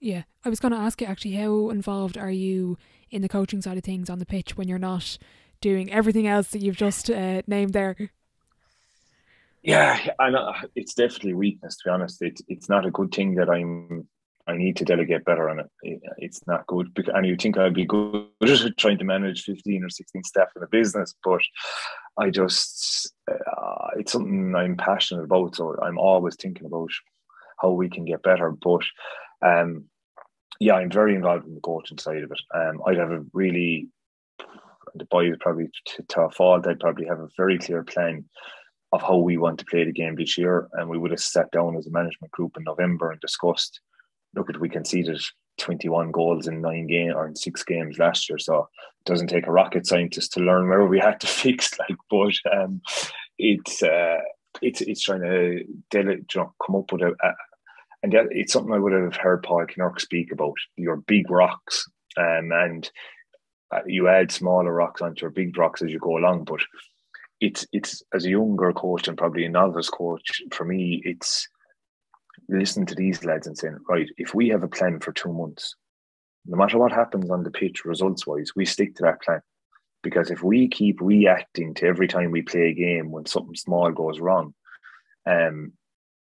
Yeah, I was going to ask you actually, how involved are you in the coaching side of things on the pitch when you're not doing everything else that you've just named there? Yeah, I know it's definitely a weakness, to be honest. It's not a good thing that I need to delegate better on it. It's not good, and you think I'd be good at trying to manage 15 or 16 staff in a business, but I just it's something I'm passionate about, so I'm always thinking about how we can get better. But yeah, I'm very involved in the coaching side of it. I'd have the boys probably to a fault, I'd probably have a very clear plan of how we want to play the game this year, and we would have sat down as a management group in November and discussed, we conceded 21 goals in 9 games or in 6 games last year, so it doesn't take a rocket scientist to learn where we had to fix, but it's trying to come up with and it's something I would have heard Paul Kinnerk speak about, your big rocks, and you add smaller rocks onto your big rocks as you go along. But it's as a younger coach and probably a novice coach, for me, it's listening to these lads and saying, right, if we have a plan for 2 months, no matter what happens on the pitch results wise, we stick to that plan. Because if we keep reacting to every time we play a game when something small goes wrong,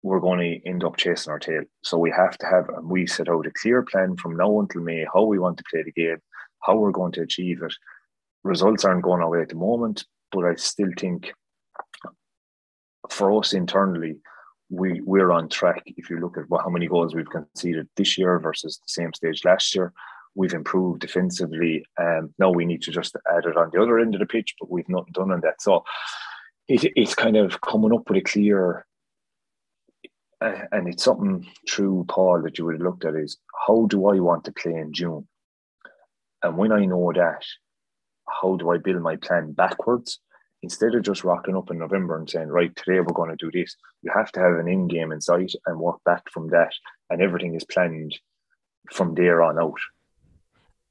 we're going to end up chasing our tail. So we have to we set out a clear plan from now until May, how we want to play the game, how we're going to achieve it. Results aren't going our way at the moment, but I still think for us internally, we're on track. If you look at how many goals we've conceded this year versus the same stage last year, we've improved defensively. Now we need to just add it on the other end of the pitch, but we've not done on that. So it's kind of coming up with a clear, and it's something through Paul that you would have looked at, is how do I want to play in June? And when I know that, how do I build my plan backwards? Instead of just rocking up in November and saying, right, today we're going to do this, you have to have an in game in sight and work back from that. And everything is planned from there on out.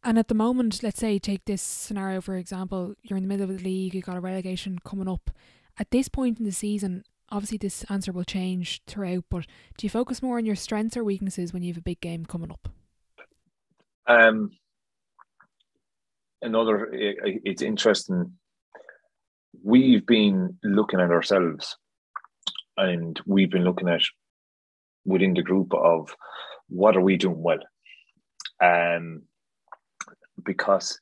And at the moment, let's say, take this scenario for example, you're in the middle of the league, you've got a relegation coming up. At this point in the season, obviously this answer will change throughout, but do you focus more on your strengths or weaknesses when you have a big game coming up? It's interesting. We've been looking at ourselves, and we've been looking at within the group of what are we doing well, because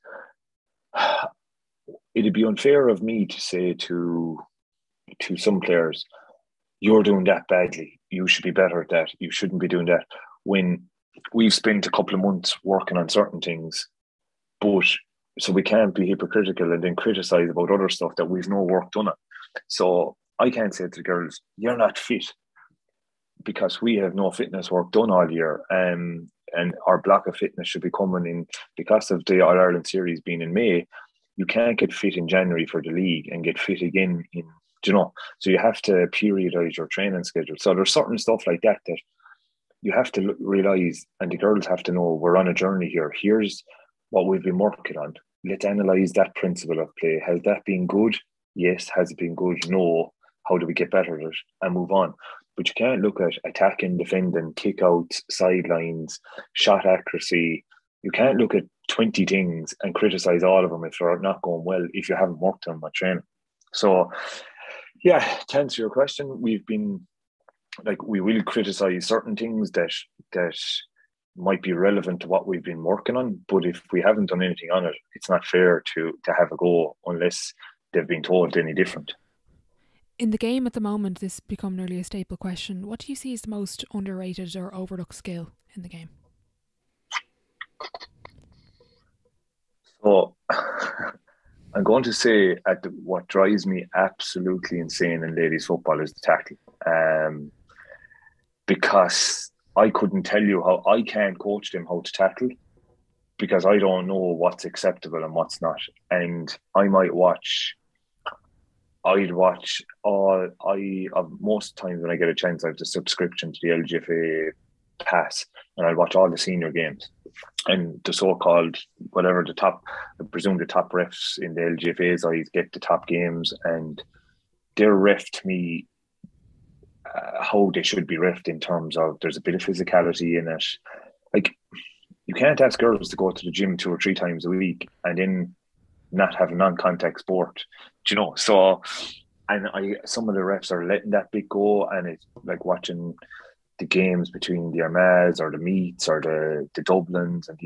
it'd be unfair of me to say to some players, you're doing that badly, you should be better at that, you shouldn't be doing that, when we've spent a couple of months working on certain things. But so we can't be hypocritical and then criticise about other stuff that we've no work done on. So I can't say to the girls, you're not fit, because we have no fitness work done all year. And our block of fitness should be coming in, because of the All-Ireland series being in May. You can't get fit in January for the league and get fit again in, so you have to periodise your training schedule. So there's certain stuff like that you have to realise, and the girls have to know, we're on a journey here. Here's what we've been working on. Let's analyse that principle of play. Has that been good? Yes. Has it been good? No. How do we get better at it and move on? But you can't look at attacking, defending, kick-outs, sidelines, shot accuracy. You can't look at 20 things and criticise all of them if they're not going well, if you haven't worked on them at training. So, yeah, to answer your question, we've been, we will criticise certain things that might be relevant to what we've been working on, but if we haven't done anything on it, it's not fair to have a go unless they've been told any different. In the game at the moment, this become nearly a staple question. What do you see as the most underrated or overlooked skill in the game? So I'm going to say what drives me absolutely insane in ladies football is the tackle. Because I couldn't tell you how, I can't coach them how to tackle, because I don't know what's acceptable and what's not. And most times when I get a chance, I have the subscription to the LGFA pass, and I watch all the senior games. And the so-called, I presume the top refs in the LGFA's eyes get the top games, and they're ref to me how they should be refed, in terms of there's a bit of physicality in it. You can't ask girls to go to the gym 2 or 3 times a week and then not have a non-contact sport, So, and some of the refs are letting that bit go, and it's like watching the games between the Armads or the Meets or the Dublins, and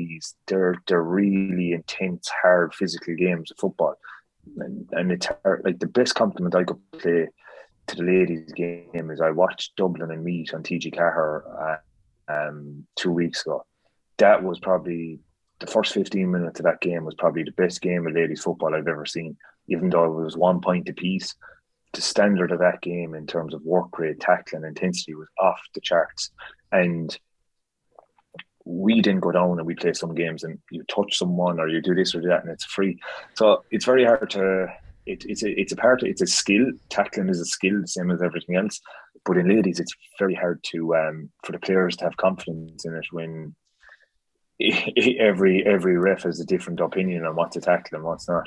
they're really intense, hard physical games of football, and it's hard. Like, the best compliment I could play to the ladies' game is I watched Dublin and Meet on TG Cahir 2 weeks ago. That was probably the first 15 minutes of that game was probably the best game of ladies football I've ever seen, even though it was 1 point apiece. The standard of that game in terms of work rate, tackling, intensity was off the charts. And we didn't go down and we play some games and you touch someone or you do this or that and it's free. So it's very hard to, it's a skill. Tackling is a skill, the same as everything else. But in ladies, it's very hard to for the players to have confidence in it when every ref has a different opinion on what to tackle and what's not.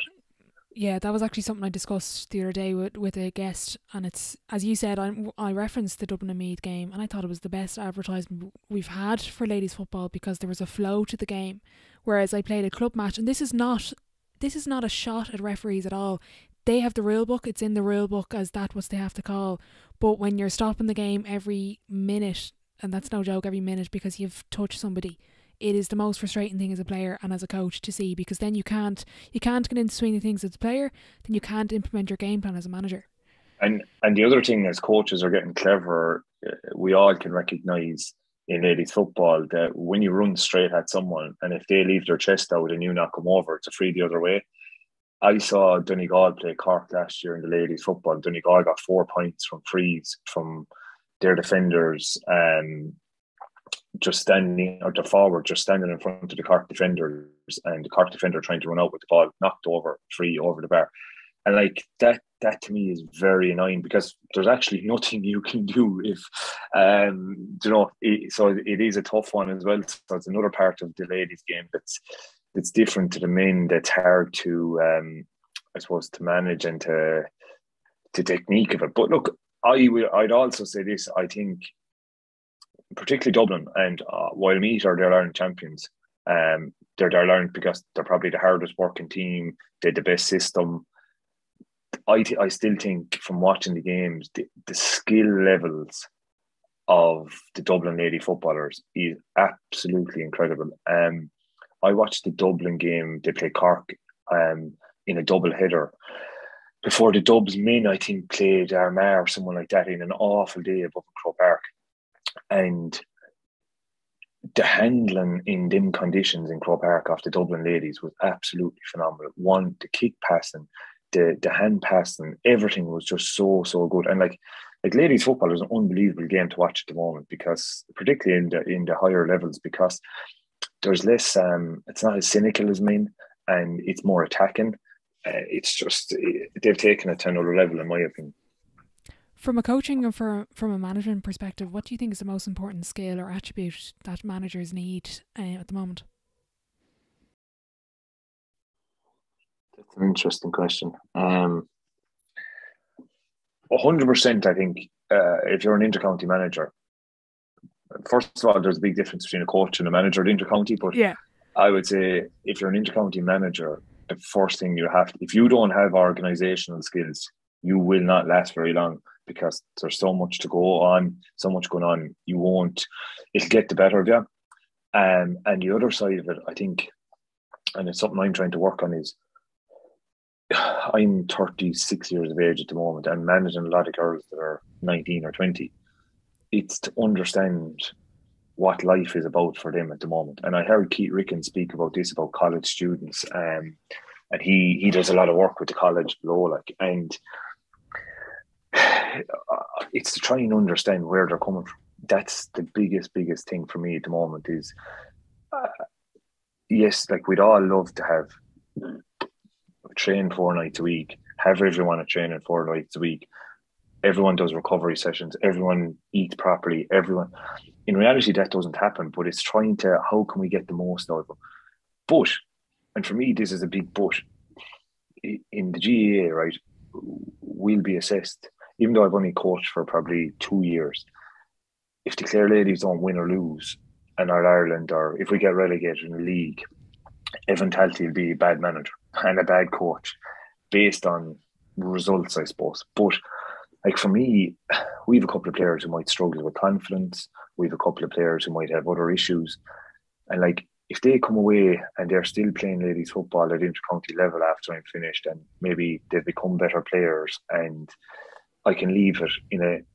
Yeah, that was actually something I discussed the other day with a guest, and it's, as you said, I referenced the Dublin and Meath game, and I thought it was the best advertisement we've had for ladies football, because there was a flow to the game, whereas I played a club match, and this is not a shot at referees at all. They have the rule book, it's in the rule book as that what they have to call, but when you're stopping the game every minute, and that's no joke, every minute, because you've touched somebody, it is the most frustrating thing as a player and as a coach to see, because then you can't get into swinging things as a player, then you can't implement your game plan as a manager. And the other thing, as coaches are getting clever, we all can recognise in ladies football that when you run straight at someone and if they leave their chest out and you knock them over, it's a free the other way. I saw Donegal play Cork last year in the ladies football. Donegal got 4 points from frees from their defenders, just standing, or the forward just standing in front of the Cork defenders, and the Cork defender trying to run out with the ball, knocked over, free over the bar. And like that to me is very annoying because there's actually nothing you can do if, so it is a tough one as well. So it's another part of the ladies game that's different to the men. That's hard to, I suppose, to manage and to technique of it. But look, I'd also say this. I think, particularly Dublin, and while Meath are their Ireland champions, they're their Ireland because they're probably the hardest working team. They had the best system. I still think from watching the games, the skill levels of the Dublin lady footballers is absolutely incredible. I watched the Dublin game. They played Cork in a double header. Before the Dubs men, I think, played Armagh or someone like that in an awful day above Croke Park. And the handling in them conditions in Croke Park of the Dublin ladies was absolutely phenomenal. One, the kick passing, the hand passing, everything was just so good. And like ladies football is an unbelievable game to watch at the moment, because particularly in the higher levels, because there's less it's not as cynical as men, and it's more attacking. It's just they've taken it to another level, in my opinion. From a coaching and from a management perspective, what do you think is the most important skill or attribute that managers need at the moment? That's an interesting question. 100%, I think, if you're an intercounty manager, first of all, there's a big difference between a coach and a manager at intercounty. But yeah, I would say if you're an intercounty manager, the first thing you have, if you don't have organisational skills, you will not last very long, because there's so much to go on, so much going on. It'll get the better of you. And the other side of it, I think, and it's something I'm trying to work on, is I'm 36 years of age at the moment and managing a lot of girls that are 19 or 20. It's to understand what life is about for them at the moment. And I heard Keith Rickon speak about this, about college students, and he does a lot of work with the college below, and it's to try and understand where they're coming from. That's the biggest thing for me at the moment is, yes, like we'd all love to have train 4 nights a week, have everyone at training 4 nights a week. Everyone does recovery sessions. Everyone eats properly. In reality, that doesn't happen, but it's trying to, how can we get the most out of them? But, and for me, this is a big but, in the GAA, right, we'll be assessed. Even though I've only coached for probably 2 years, if the Clare ladies don't win or lose in Ireland, or if we get relegated in the league, Evan Talty will be a bad manager and a bad coach based on results, I suppose. But like for me, we have a couple of players who might struggle with confidence. We have a couple of players who might have other issues. And like, if they come away and they're still playing ladies football at intercounty level after I'm finished, and maybe they've become better players, and I can leave it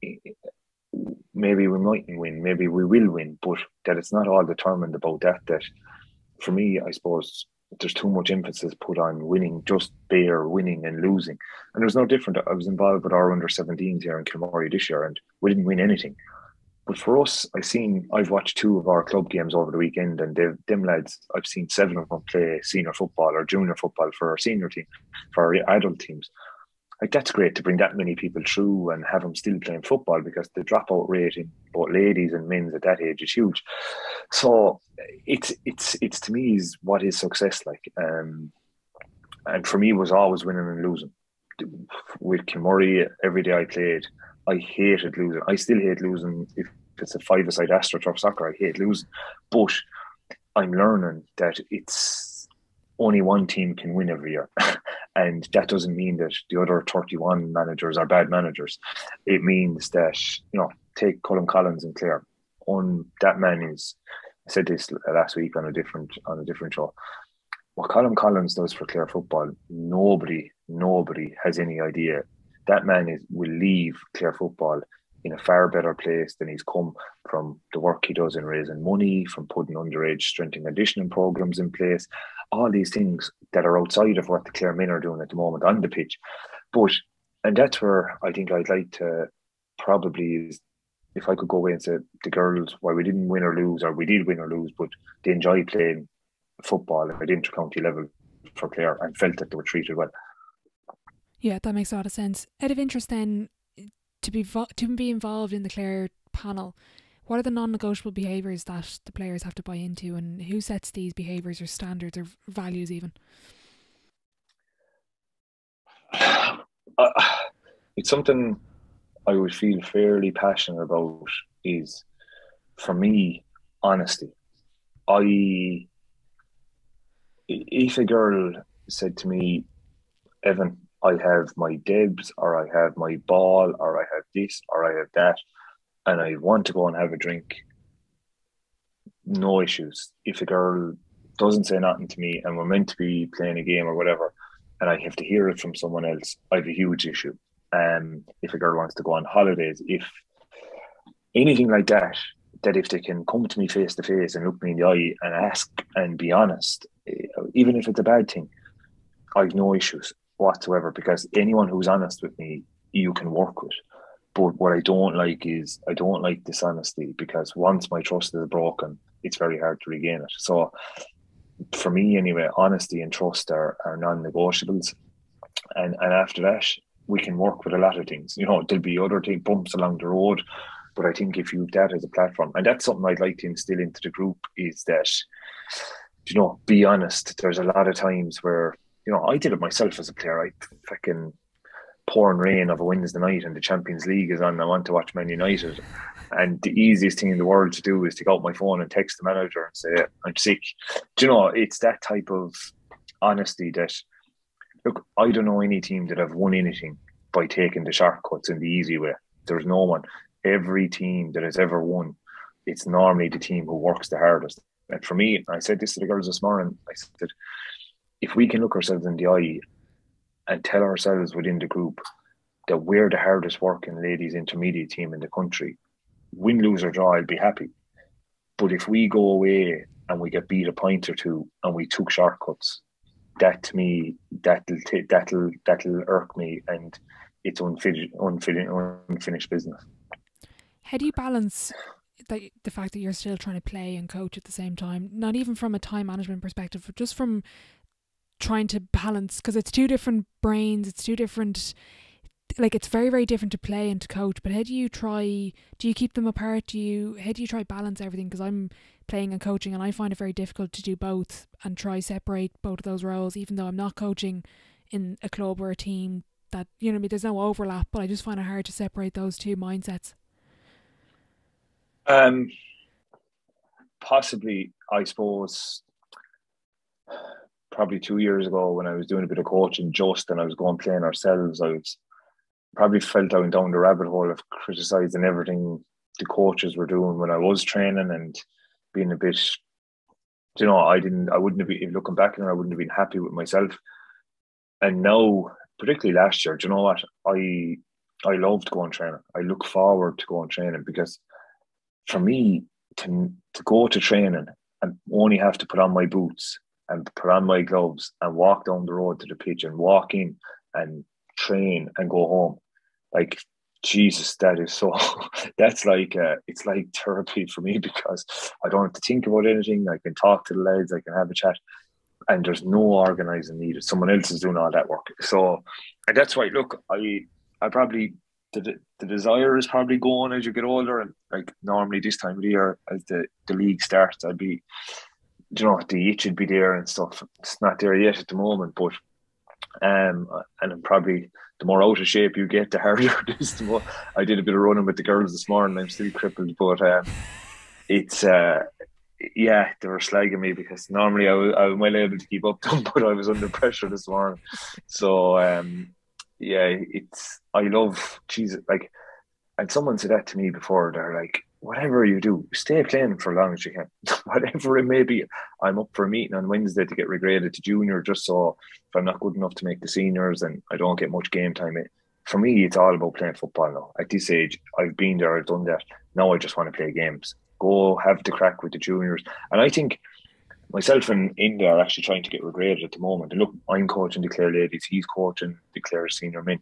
maybe we mightn't win, maybe we will win, but that it's not all determined about that for me, I suppose there's too much emphasis put on winning, just bare winning and losing. And there's no different. I was involved with our under-17s here in Kilmorey this year, and we didn't win anything. But for us, I've watched 2 of our club games over the weekend, and them lads, I've seen 7 of them play senior football or junior football for our senior team, for our adult teams. Like, that's great to bring that many people through and have them still playing football, because the dropout rate in both ladies and men's at that age is huge. So it's to me is what is success like. And for me, it was always winning and losing. With Kilmorey, every day I played, I hated losing. I still hate losing. If it's a 5-a-side AstroTurf soccer, I hate losing. But I'm learning that it's only one team can win every year. And that doesn't mean that the other 31 managers are bad managers. It means that, take Colm Collins and Clare. That man is, I said this last week on a different show. What Colm Collins does for Clare football, nobody has any idea. That man will leave Clare football in a far better place than he's come from the work he does in raising money, from putting underage strength and conditioning programs in place, all these things that are outside of what the Clare men are doing at the moment on the pitch. And that's where I think I'd like to probably is, if I could go away and say the girls, why we didn't win or lose, or we did win or lose, but they enjoy playing football at intercounty level for Clare and felt that they were treated well. Yeah, that makes a lot of sense. Out of interest then, to be involved in the Clare panel, what are the non-negotiable behaviours that the players have to buy into, and who sets these behaviours or standards or values even? It's something I would feel fairly passionate about is, for me, honesty. If a girl said to me, Evan, I have my debs, or I have my ball, or I have this, or I have that, and I want to go and have a drink, no issues. If a girl doesn't say nothing to me and we're meant to be playing a game or whatever, and I have to hear it from someone else, I have a huge issue. If a girl wants to go on holidays, if anything like that if they can come to me face to face and look me in the eye and ask and be honest, even if it's a bad thing, I've no issues whatsoever, because anyone who's honest with me, you can work with. But what I don't like is, I don't like dishonesty, because once my trust is broken, it's very hard to regain it. So for me anyway, honesty and trust are non-negotiables. And after that, we can work with a lot of things. You know, there'll be other bumps along the road, but I think if you have that as a platform, and that's something I'd like to instill into the group, is that, you know, be honest. There's a lot of times where, you know, I did it myself as a player. I fucking pouring rain of a Wednesday night and the Champions League is on and I want to watch Man United. And the easiest thing in the world to do is to go out my phone and text the manager and say, I'm sick. Do you know, it's that type of honesty that, look, I don't know any team that have won anything by taking the shortcuts in the easy way. There's no one. Every team that has ever won, it's normally the team who works the hardest. And for me, I said this to the girls this morning, I said, if we can look ourselves in the eye and tell ourselves within the group that we're the hardest working ladies intermediate team in the country, win, lose or draw, I'll be happy. But if we go away and we get beat a point or two and we took shortcuts, that to me, that'll irk me, and it's unfinished business. How do you balance the fact that you're still trying to play and coach at the same time? Not even from a time management perspective, but just from trying to balance, because it's two different brains, it's two different, like, it's very, very different to play and to coach. But how do you keep them apart? How do you try balance everything? Because I'm playing and coaching and I find it very difficult to do both and try separate both of those roles, even though I'm not coaching in a club or a team that, you know, there's no overlap, but I just find it hard to separate those two mindsets. Possibly, I suppose, probably 2 years ago when I was doing a bit of coaching and I was going playing ourselves, I was probably felt I went down the rabbit hole of criticising everything the coaches were doing when I was training and being a bit, you know, I wouldn't have been, looking back on it, I wouldn't have been happy with myself. And now, particularly last year, do you know what? I loved going training. I look forward to going training, because for me to go to training and only have to put on my boots and put on my gloves and walk down the road to the pitch and walk in and train and go home, like, Jesus, that is so that's like it's like therapy for me, because I don't have to think about anything. I can talk to the lads, I can have a chat, and there's no organising needed. Someone else is doing all that work. So, and that's why, look, I probably, the desire is probably going as you get older, and like normally this time of the year as the league starts, I'd be, you know, the itch would be there and stuff. It's not there yet at the moment, but and I'm probably, the more out of shape you get, the harder it is. The more, I did a bit of running with the girls this morning. I'm still crippled, but it's yeah, they were slagging me because normally I was well able to keep up to them, but I was under pressure this morning. So yeah, I love, Jesus, like, and someone said that to me before. They're like, whatever you do, stay playing for as long as you can. Whatever it may be. I'm up for a meeting on Wednesday to get regraded to junior, just so if I'm not good enough to make the seniors and I don't get much game time, for me, it's all about playing football now. At this age, I've been there, I've done that. Now I just want to play games. Go have the crack with the juniors. And I think myself and India are actually trying to get regraded at the moment. And look, I'm coaching the Clare Ladies, he's coaching the Clare Senior Men.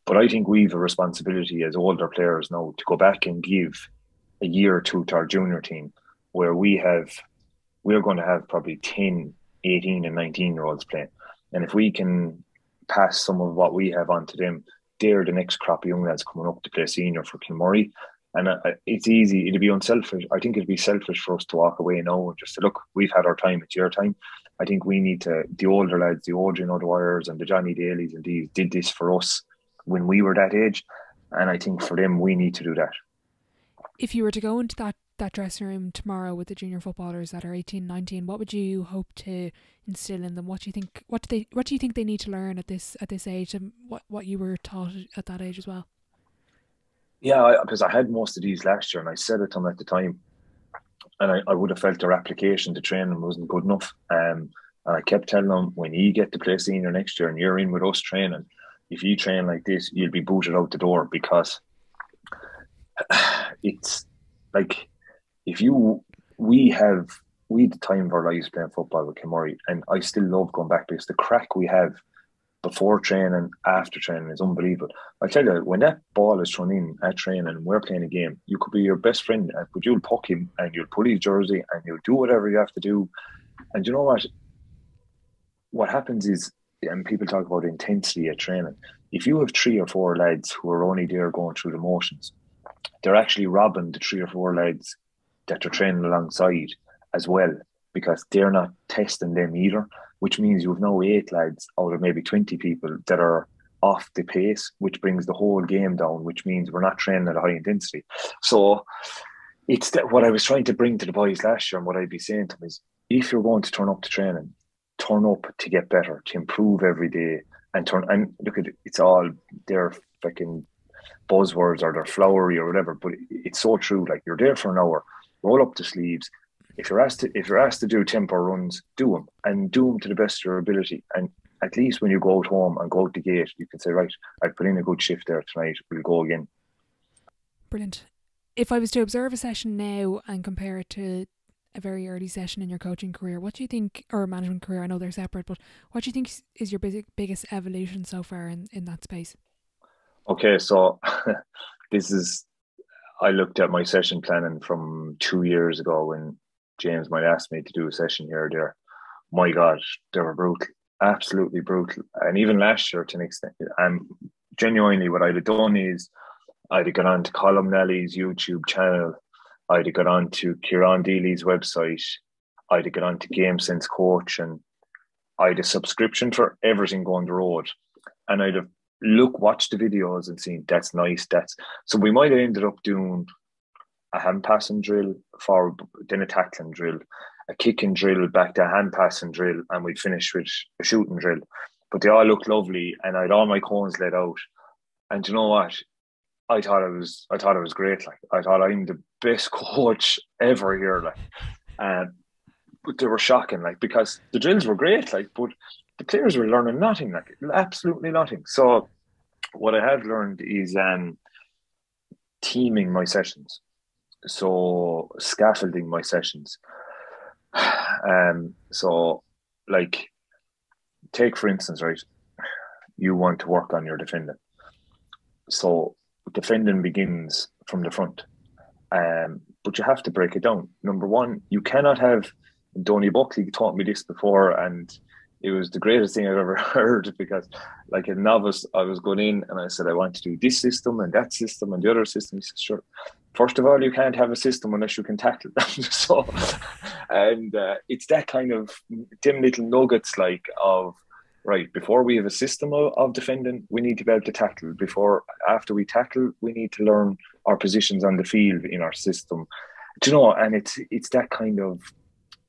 But I think we've a responsibility as older players now to go back and give a year or two to our junior team where we're going to have probably 10, 18 and 19-year-olds playing. And if we can pass some of what we have on to them, they're the next crop of young lads coming up to play senior for Kilmurray. And it's easy, it'd be unselfish. I think it'd be selfish for us to walk away now and just say, look, we've had our time, it's your time. I think we need to, the older lads, the Adrian O'Dwyers and the Johnny Daly's and these did this for us when we were that age. And I think for them, we need to do that. If you were to go into that dressing room tomorrow with the junior footballers that are 18, 19, what would you hope to instill in them? What do you think they need to learn at this age, and what you were taught at that age as well? Yeah, because I had most of these last year, and I said it to them at the time, and I would have felt their application to training wasn't good enough. And I kept telling them, when you get to play senior next year and you're in with us training, if you train like this, you'll be booted out the door, because it's like we had the time of our lives playing football with Kilmurray, and I still love going back because the crack we have before training, after training is unbelievable. I tell you, when that ball is thrown in at training and we're playing a game, you could be your best friend, but you'll puck him and you'll pull his jersey and you'll do whatever you have to do. And you know what? What happens is, and people talk about intensity at training, if you have 3 or 4 lads who are only there going through the motions, they're actually robbing the 3 or 4 lads that they're training alongside as well, because they're not testing them either, which means you have now 8 lads out of maybe 20 people that are off the pace, which brings the whole game down, which means we're not training at a high intensity. So it's that what I was trying to bring to the boys last year, and what I'd be saying to them is, if you're going to turn up to training, turn up to get better, to improve every day, and look at it, it's all their fucking buzzwords or they're flowery or whatever, but it's so true. Like, you're there for an hour, roll up the sleeves. If you're asked to do tempo runs, do them, and do them to the best of your ability. And at least when you go out home and go out the gate, you can say, right, I've put in a good shift there tonight, we'll go again. Brilliant. If I was to observe a session now and compare it to a very early session in your coaching career, what do you think, or management career, I know they're separate, but what do you think is your biggest evolution so far in that space? Okay, so I looked at my session planning from 2 years ago when James might ask me to do a session here or there. My God, they were brutal, absolutely brutal. And even last year to an extent. And genuinely, what I'd have done is I'd have got on to Colm Nally's YouTube channel. I'd have got on to Kieran Deely's website. I'd have got on to Game Sense Coach, and I'd have a subscription for everything going the road. And I'd have watched the videos and seen, that's nice. So we might have ended up doing a hand passing drill, then a tackling drill, a kicking drill, back to a hand passing drill, and we'd finish with a shooting drill. But they all looked lovely, and I had all my cones let out. And you know what? I thought it was great. Like, I thought I'm the best coach ever here. Like, but they were shocking. Like, because the drills were great. Like, but the players were learning nothing. Like, absolutely nothing. So what I have learned is teaming my sessions. So scaffolding my sessions. So, like, take for instance, right? You want to work on your defending. So defending begins from the front, but you have to break it down. Number one, you cannot have. Donny Buckley taught me this before, and it was the greatest thing I've ever heard, because, like a novice, I was going in and I said, I want to do this system and that system and the other system. He said, sure. First of all, you can't have a system unless you can tackle them. So, and it's that kind of dim little nuggets, like, of, right, before we have a system of defending, we need to be able to tackle. After we tackle, we need to learn our positions on the field in our system. Do you know, and it's that kind of,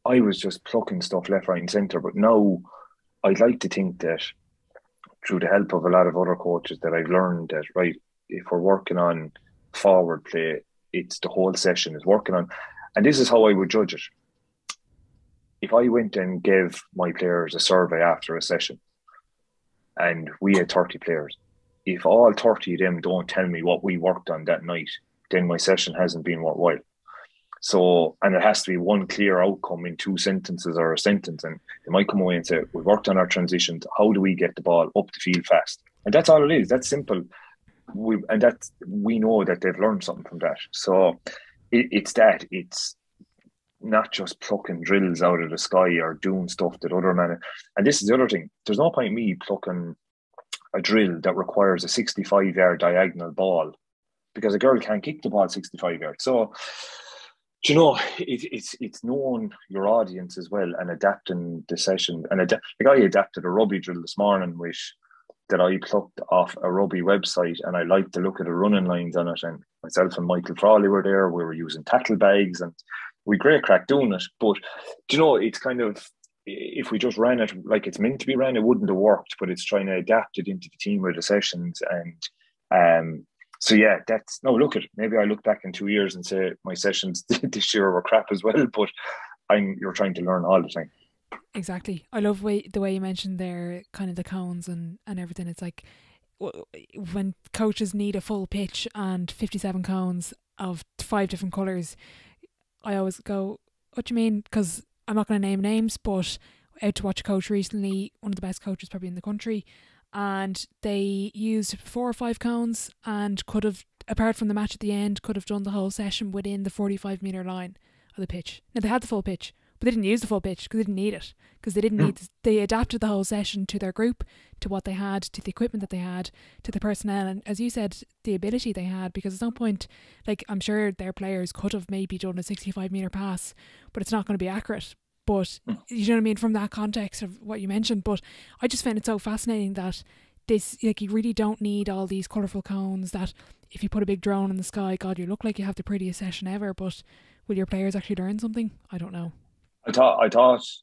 I was just plucking stuff left, right and centre, but now I'd like to think that through the help of a lot of other coaches that I've learned that, right, if we're working on forward play, it's the whole session is working on. And this is how I would judge it. If I went and gave my players a survey after a session and we had 30 players, if all 30 of them don't tell me what we worked on that night, then my session hasn't been worthwhile. So, and it has to be one clear outcome in 2 sentences or a sentence. And they might come away and say, we worked on our transitions. How do we get the ball up the field fast? And that's all it is. That's simple. We know that they've learned something from that. So it's not just plucking drills out of the sky or doing stuff that other men. And this is the other thing. There's no point in me plucking a drill that requires a 65-yard diagonal ball, because a girl can't kick the ball 65 yards. So, you know, it's knowing your audience as well and adapting the session. And like I adapted a rugby drill this morning, that I plucked off a rugby website, and I liked the look of the running lines on it. And myself and Michael Frawley were there. We were using tackle bags, and we great crack doing it. But, you know, it's kind of, if we just ran it like it's meant to be ran, it wouldn't have worked. But it's trying to adapt it into the team or the sessions. And so yeah, look at it. Maybe I look back in 2 years and say my sessions this year were crap as well. But you're trying to learn all the time. Exactly. I love the way you mentioned there, kind of the cones and everything. It's like when coaches need a full pitch and 57 cones of 5 different colours, I always go, what do you mean? Because I'm not going to name names, but out to watch a coach recently, one of the best coaches probably in the country, and they used 4 or 5 cones and could have, apart from the match at the end, could have done the whole session within the 45-metre line of the pitch. Now, they had the full pitch, but they didn't use the full pitch because they didn't need it. Because they adapted the whole session to their group, to what they had, to the equipment that they had, to the personnel, and as you said, the ability they had. Because there's no point, like, I'm sure their players could have maybe done a 65-metre pass, but it's not going to be accurate. But you know what I mean, from that context of what you mentioned. But I just found it so fascinating that this, like, you really don't need all these colourful cones that if you put a big drone in the sky, God, you look like you have the prettiest session ever. But will your players actually learn something? I don't know. I thought last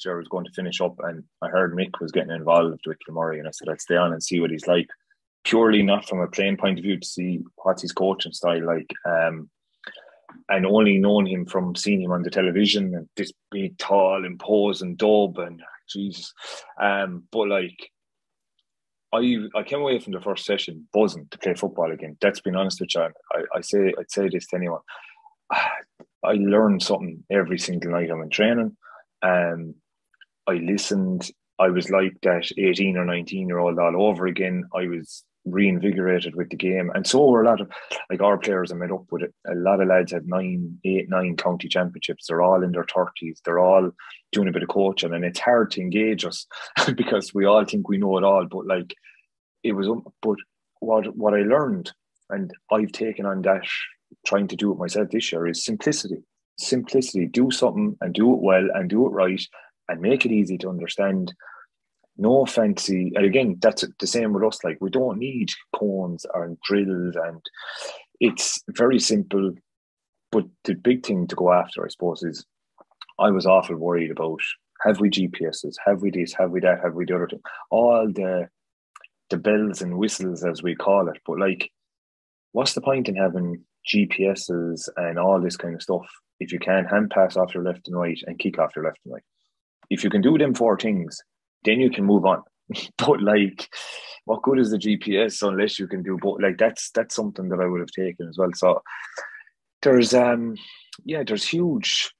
year I was going to finish up, and I heard Mick was getting involved with Kilmurray, and I said I'd stay on and see what he's like, purely not from a playing point of view, to see what's his coaching style like, and only known him from seeing him on the television and this big tall imposing dub and Jesus, but like I came away from the first session buzzing to play football again. That's been honest with you. I'd say this to anyone. I learned something every single night I'm in training. I listened. I was like that 18 or 19-year-old all over again. I was reinvigorated with the game. And so were a lot of, like, our players I met up with it. A lot of lads have 9 county championships. They're all in their 30s. They're all doing a bit of coaching. And it's hard to engage us because we all think we know it all. But like, it was, but what I learned, and I've taken on that, trying to do it myself this year, is simplicity. Do something and do it well and do it right and make it easy to understand. No fancy, and again, that's the same with us. Like, we don't need cones or drills, and it's very simple. But the big thing to go after, I suppose, is I was awful worried about, have we GPSs, have we this, have we that, have we the other thing, all the bells and whistles, as we call it. But like, what's the point in having GPSs and all this kind of stuff if you can't hand pass off your left and right and kick off your left and right? If you can do them 4 things, then you can move on. But like, what good is the GPS unless you can do both? Like, that's something that I would have taken as well. So there's huge,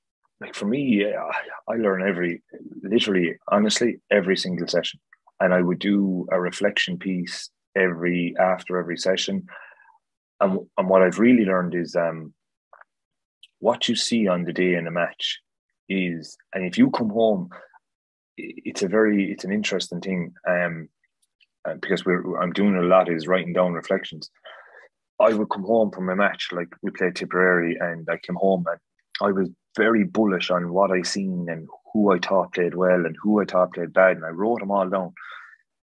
like, for me, I learn literally honestly every single session, and I would do a reflection piece after every session. And what I've really learned is what you see on the day in a match is, and if you come home, it's an interesting thing, because I'm doing a lot is writing down reflections. I would come home from a match, like we played Tipperary, and I came home and I was very bullish on what I seen and who I thought played well and who I thought played bad, and I wrote them all down.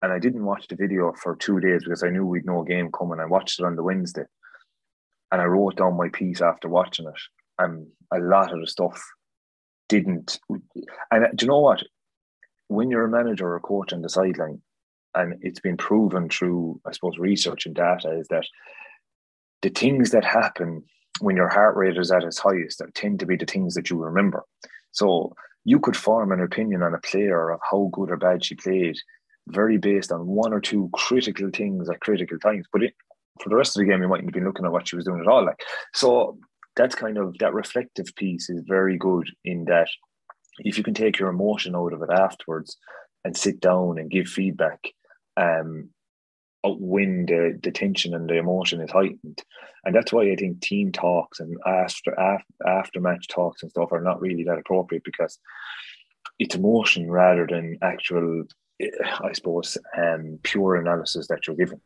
And I didn't watch the video for 2 days because I knew we'd no game coming. I watched it on the Wednesday, and I wrote down my piece after watching it. And a lot of the stuff didn't. And do you know what? When you're a manager or a coach on the sideline, and it's been proven through, I suppose, research and data, is that the things that happen when your heart rate is at its highest that tend to be the things that you remember. So you could form an opinion on a player of how good or bad she played very based on one or two critical things at critical times. But for the rest of the game, you mightn't have been looking at what she was doing at all. Like, so that's kind of, that reflective piece is very good in that if you can take your emotion out of it afterwards and sit down and give feedback, when the tension and the emotion is heightened. And that's why I think team talks and after match talks and stuff are not really that appropriate, because it's emotion rather than actual, I suppose, pure analysis that you're given.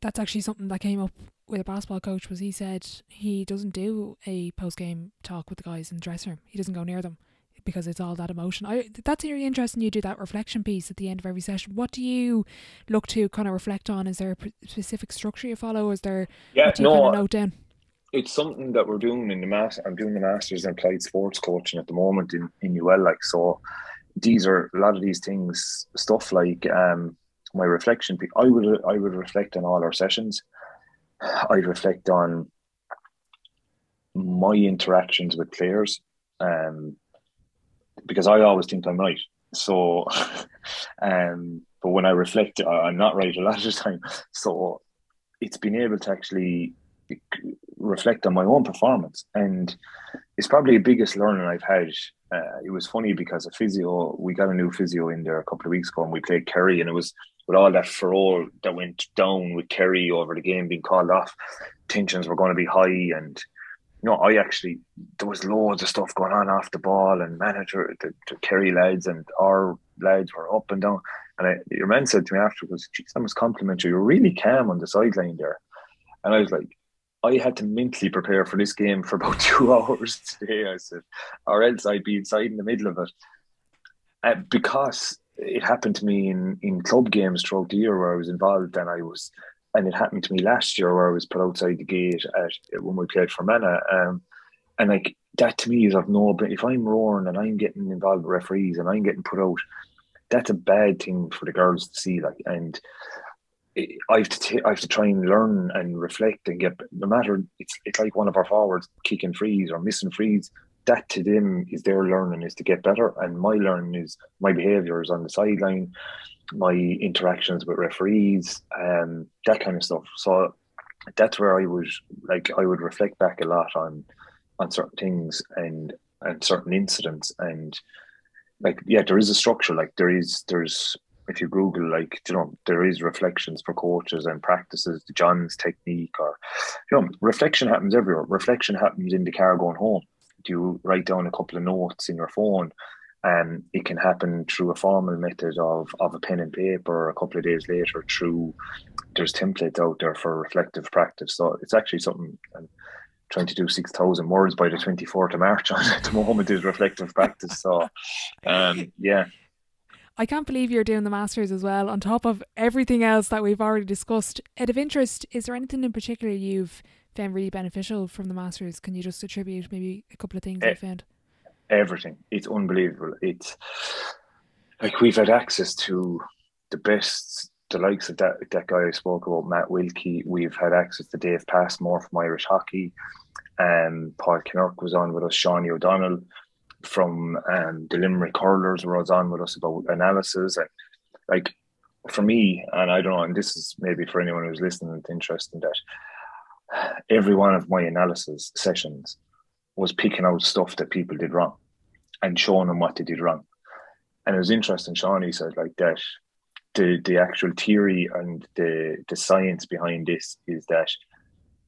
That's actually something that came up with a basketball coach, was he said he doesn't do a post-game talk with the guys in the dressing room. He doesn't go near them because it's all that emotion. That's really interesting. You do that reflection piece at the end of every session. What do you look to kind of reflect on? Is there a specific structure you follow? Is there, what do you kind of note down? It's something that we're doing in the I'm doing the Masters in Applied Sports Coaching at the moment in UL. Like, so these are a lot of these things, stuff like my reflection. I would reflect on all our sessions. I'd reflect on my interactions with players, because I always think I'm right. So, but when I reflect, I'm not right a lot of the time. So it's been able to actually reflect on my own performance, and it's probably the biggest learning I've had. It was funny because we got a new physio in there a couple of weeks ago, and we played Kerry, and it was with all that furore that went down with Kerry over the game being called off, tensions were going to be high, and there was loads of stuff going on off the ball, and manager, the Kerry lads and our lads were up and down, and your man said to me afterwards, "Geez, I must compliment you. You're really calm on the sideline there." And I was like, I had to mentally prepare for this game for about 2 hours today, I said, or else I'd be inside in the middle of it. Because it happened to me in club games throughout the year where I was involved, and it happened to me last year where I was put outside the gate when we played for Mana. And like, that to me is of no, but if I'm roaring and I'm getting involved with referees and I'm getting put out, that's a bad thing for the girls to see. Like, and I have to try and learn and reflect and get, no matter, it's like one of our forwards kicking frees or missing frees, that to them is their learning, is to get better, and my learning is my behaviours on the sideline, my interactions with referees, that kind of stuff. So that's where I would reflect back a lot on certain things and certain incidents, and like, yeah, there is a structure. Like, there's if you Google, like, there is reflections for coaches and practices, the John's technique, or reflection happens everywhere. Reflection happens in the car going home. Do you write down a couple of notes in your phone? It can happen through a formal method of a pen and paper. A couple of days later, there's templates out there for reflective practice. So it's actually something I'm trying to do 6,000 words by the 24th of March on at the moment, is reflective practice. So, yeah. I can't believe you're doing the Masters as well, on top of everything else that we've already discussed. Out of interest, is there anything in particular you've found really beneficial from the Masters? Can you just attribute maybe a couple of things you found? Everything. It's unbelievable. It's like, we've had access to the best, the likes of that guy I spoke about, Matt Wilkie. We've had access to Dave Passmore from Irish Hockey. Paul Kinnerk was on with us. Shawnee O'Donnell from the Limerick Hurlers was on with us about analysis. And like, for me, and I don't know, and this is maybe for anyone who's listening, it's interesting that every one of my analysis sessions was picking out stuff that people did wrong and showing them what they did wrong. And it was interesting, Shawnee said like that the actual theory and the science behind this is that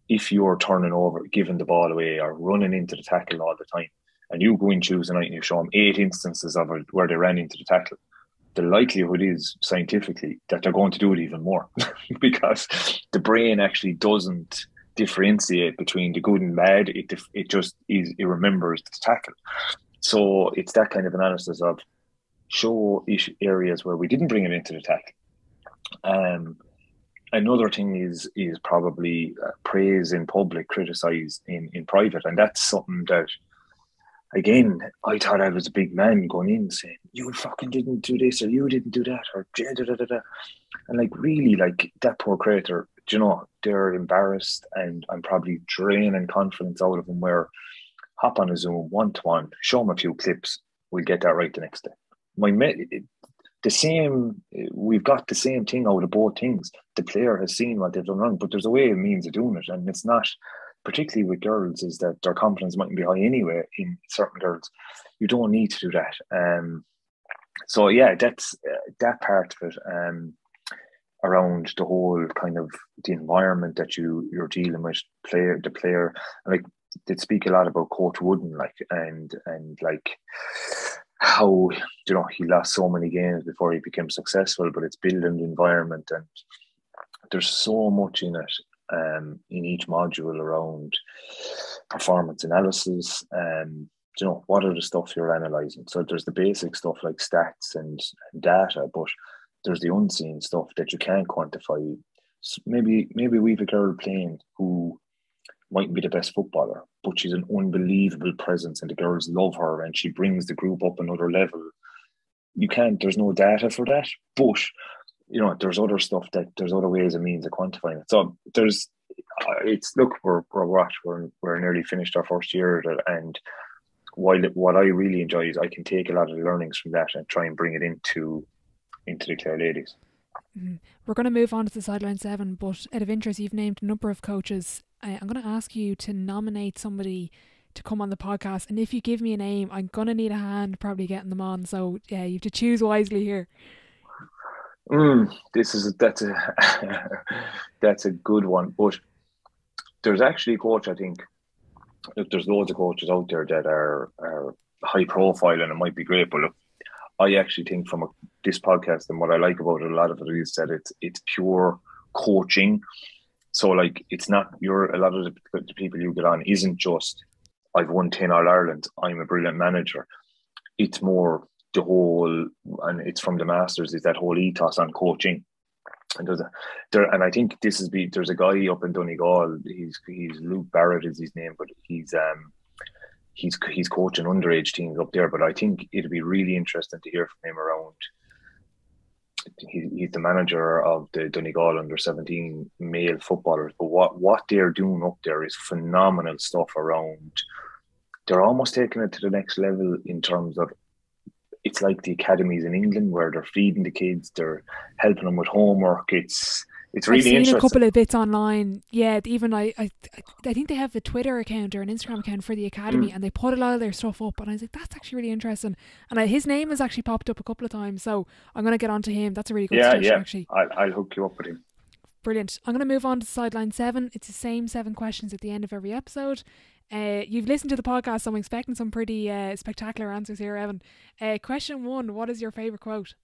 if you're turning over, giving the ball away, or running into the tackle all the time, and you go in Tuesday night and you show them 8 instances of it where they ran into the tackle, the likelihood is, scientifically, that they're going to do it even more because the brain actually doesn't differentiate between the good and bad. It just is, it remembers the tackle. So it's that kind of analysis of show areas where we didn't bring it into the tackle. Another thing is probably praise in public, criticize in private, and that's something that, again, I thought I was a big man going in saying, you fucking didn't do this, or you didn't do that, or da da da da. And like, really, like, that poor creator, they're embarrassed, and I'm probably draining confidence out of them, where hop on a Zoom one-to-one, show them a few clips, we'll get that right the next day. we've got the same thing out of both things. The player has seen what they've done wrong, but there's a way and means of doing it, and it's not, particularly with girls, is that their confidence mightn't be high anyway. In certain girls, you don't need to do that. So yeah, that's that part of it. Around the whole kind of the environment that you're dealing with, the player, like, they'd speak a lot about Coach Wooden, like, and like how, you know, he lost so many games before he became successful, but it's building the environment, and there's so much in it, in each module around performance analysis, and you know, what are the stuff you're analysing. So there's the basic stuff like stats and data, but there's the unseen stuff that you can't quantify. So maybe we've a girl playing who mightn't be the best footballer, but she's an unbelievable presence and the girls love her and she brings the group up another level. There's no data for that, but you know, there's other stuff, that there's other ways and means of quantifying it. So we're nearly finished our first year, and what I really enjoy is I can take a lot of the learnings from that and try and bring it into the Clare Ladies. We're going to move on to the Sideline 7, but out of interest, you've named a number of coaches. I'm going to ask you to nominate somebody to come on the podcast, and if you give me a name, I'm going to need a hand probably getting them on, so yeah, you have to choose wisely here. That's a good one, but there's actually a coach, I think. Look, there's loads of coaches out there that are high profile, and it might be great, but look, I actually think from this podcast, and what I like about it, a lot of it is that it's pure coaching. So like, it's not a lot of the people you get on isn't just, I've won 10 All-Ireland, I'm a brilliant manager. It's more the whole, and it's from the Masters, is that whole ethos on coaching. And and I think there's a guy up in Donegal, he's Luke Barrett is his name, but he's coaching underage teams up there. But I think it'd be really interesting to hear from him around. He's the manager of the Donegal under-17 male footballers. But what they're doing up there is phenomenal stuff around. They're almost taking it to the next level in terms of, it's like the academies in England where they're feeding the kids, they're helping them with homework. It's really interesting. I've seen a couple of bits online. Yeah, even I think they have a Twitter account or an Instagram account for the academy, and they put a lot of their stuff up, and I was like, that's actually really interesting. And his name has actually popped up a couple of times, so I'm going to get onto him. That's a really good suggestion, actually. I'll hook you up with him. Brilliant. I'm going to move on to Sideline 7. It's the same 7 questions at the end of every episode. You've listened to the podcast, so I'm expecting some pretty spectacular answers here, Evan. Question 1, what is your favourite quote?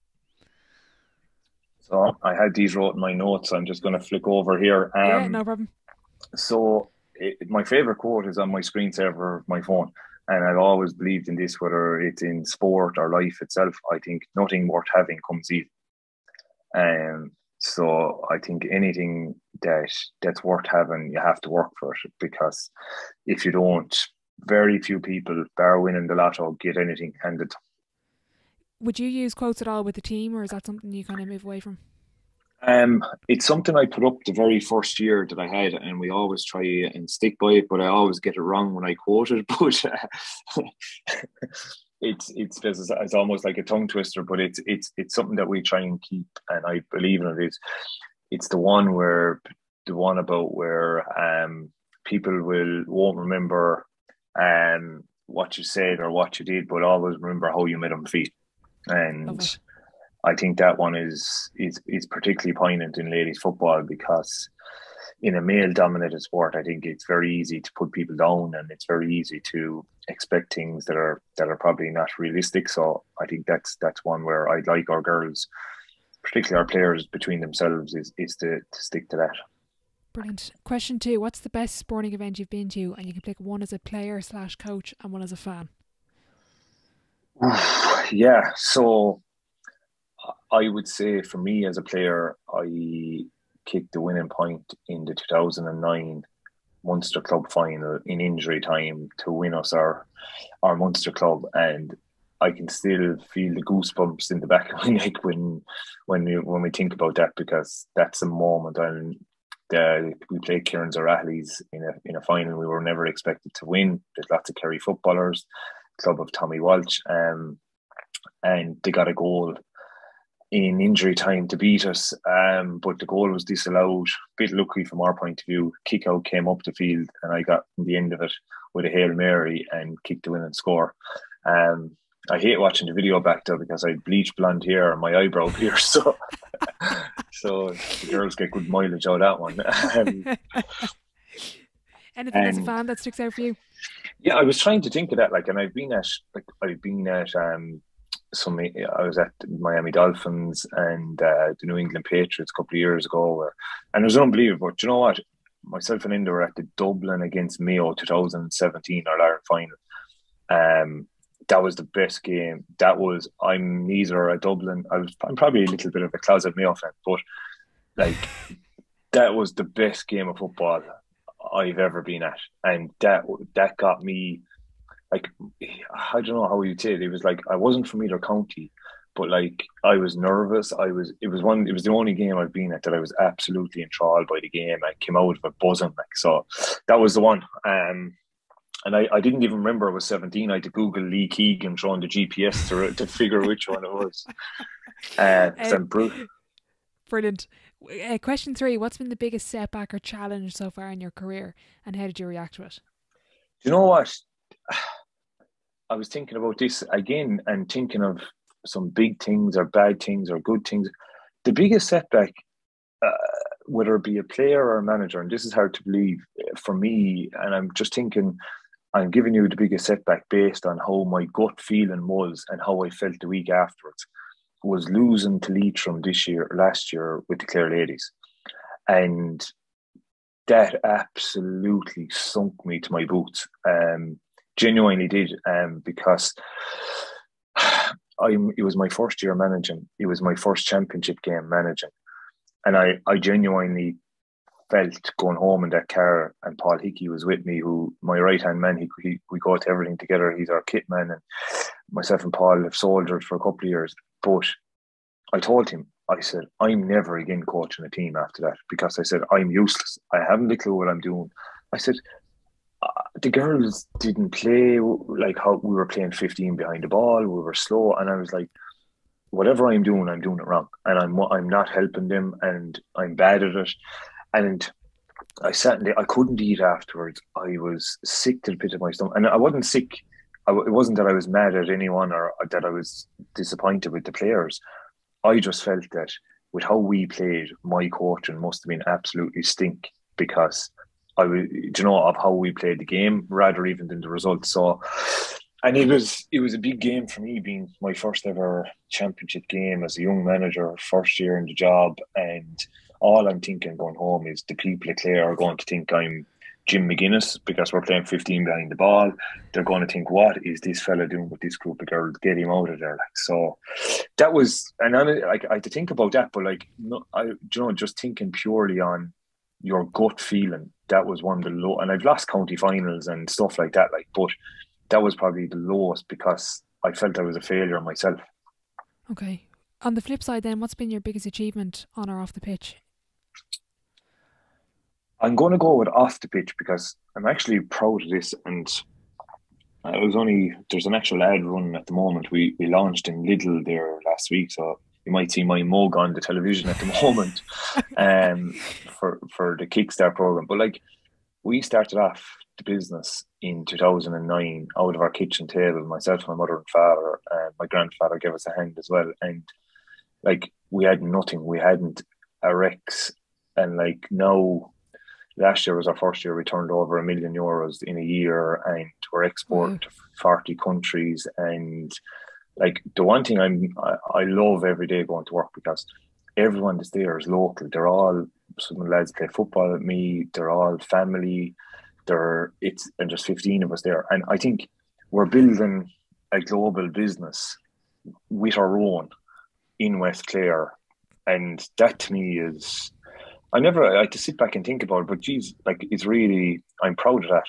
So I had these wrote in my notes. I'm just going to flick over here. Yeah, no problem. So my favourite quote is on my screensaver of my phone. And I've always believed in this, whether it's in sport or life itself. I think nothing worth having comes easy. So I think anything that's worth having, you have to work for it, because if you don't, very few people, bar winning the lotto, get anything handed. Would you use quotes at all with the team, or is that something you kind of move away from? It's something I put up the very first year that I had, and we always try and stick by it, but I always get it wrong when I quote it. But it's almost like a tongue twister, but it's something that we try and keep, and I believe in it. It's the one about where people won't remember what you said or what you did, but always remember how you made them feel. And I think that one is particularly poignant in ladies football, because in a male-dominated sport, I think it's very easy to put people down, and it's very easy to expect things that are probably not realistic. So I think that's one where I'd like our girls, particularly our players, between themselves, is to stick to that. Brilliant. Question 2, what's the best sporting event you've been to? And you can pick one as a player/coach and one as a fan. Yeah, so I would say for me as a player, I kicked the winning point in the 2009 Munster Club final in injury time to win us our Munster Club, and I can still feel the goosebumps in the back of my neck when we think about that, because that's a moment. And we played Kieran Zarahli's in a final we were never expected to win. There's lots of Kerry footballers, club of Tommy Walsh, and they got a goal in injury time to beat us, but the goal was disallowed. Bit lucky from our point of view. Kick out came up the field, and I got in the end of it with a Hail Mary and kicked the winning score. I hate watching the video back though because I had bleached blonde hair and my eyebrow pierced, so the girls get good mileage out of that one. Anything as a fan that sticks out for you? Yeah, I was trying to think of that. And I've been at some. I was at Miami Dolphins and the New England Patriots a couple of years ago, and it was unbelievable. But you know what? Myself and Inda were at the Dublin against Mayo 2017 our Ireland final. That was the best game. I'm neither a Dublin. I'm probably a little bit of a closet Mayo fan, but that was the best game of football I've ever been at, and that got me. I don't know how you'd say it. It was I wasn't from either county, but I was nervous. It was the only game I've been at that I was absolutely enthralled by the game. I came out of it buzzing. So that was the one. And I didn't even remember I was 17. I had to Google Lee Keegan throwing the GPS to figure which one it was. Brilliant. Question 3, what's been the biggest setback or challenge so far in your career, and how did you react to it? You know what? I was thinking about this again and thinking of some big things or bad things or good things. The biggest setback, whether it be a player or a manager, and this is hard to believe for me, and I'm just thinking, I'm giving you the biggest setback based on how my gut feeling was and how I felt the week afterwards, was losing to Leitrim last year with the Clare Ladies. And that absolutely sunk me to my boots. Genuinely did, because it was my first year managing. It was my first championship game managing. And I genuinely felt going home in that car, and Paul Hickey was with me, who my right-hand man, we go to everything together. He's our kit man, and myself and Paul have soldiered for a couple of years. But I told him, I said, I'm never again coaching a team after that, because I said, I'm useless. I haven't a clue what I'm doing. I said, the girls didn't play like how we were playing 15 behind the ball. We were slow. And I was like, whatever I'm doing it wrong. And I'm not helping them, and I'm bad at it. And I sat there, I couldn't eat afterwards. I was sick to the pit of my stomach. And I wasn't sick. It wasn't that I was mad at anyone or that I was disappointed with the players. I just felt that with how we played, my coaching must have been absolutely stink, because of how we played the game rather even than the results. So, and it was a big game for me, being my first ever championship game as a young manager, first year in the job, and all I'm thinking going home is the people at Clare are going to think I'm Jim McGuinness because we're playing 15 behind the ball. They're going to think, what is this fella doing with this group of girls? Get him out of there. So that was, and I had to think about that, but just thinking purely on your gut feeling, that was one of the low. And I've lost county finals and stuff like that, but that was probably the lowest because I felt I was a failure myself. Okay. On the flip side then, what's been your biggest achievement on or off the pitch? I'm going to go with off the pitch because I'm actually proud of this, and there's an actual ad running at the moment. We launched in Lidl there last week, so you might see my mug on the television at the moment for the Kickstart program. But we started off the business in 2009 out of our kitchen table, myself, my mother and father, and my grandfather gave us a hand as well. And we had nothing. We hadn't a Rex, and now. Last year was our first year. We turned over €1 million in a year, and we're exporting to 40 countries. And the one thing I love every day going to work, because everyone that's there is local. They're all, some of the lads play football with me. They're all family. And there's 15 of us there. And I think we're building a global business with our own in West Clare, and that to me is. I had to sit back and think about it, but geez, it's really, I'm proud of that.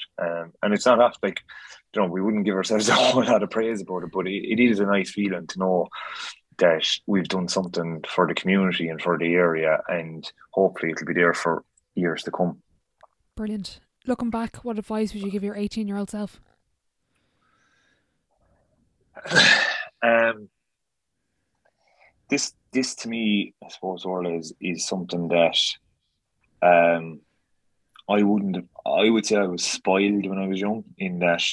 And it's not off, we wouldn't give ourselves a whole lot of praise about it, but it is a nice feeling to know that we've done something for the community and for the area, and hopefully it'll be there for years to come. Brilliant. Looking back, what advice would you give your 18-year-old self? This this to me, I suppose, Orla, is something that um, I would say I was spoiled when I was young, in that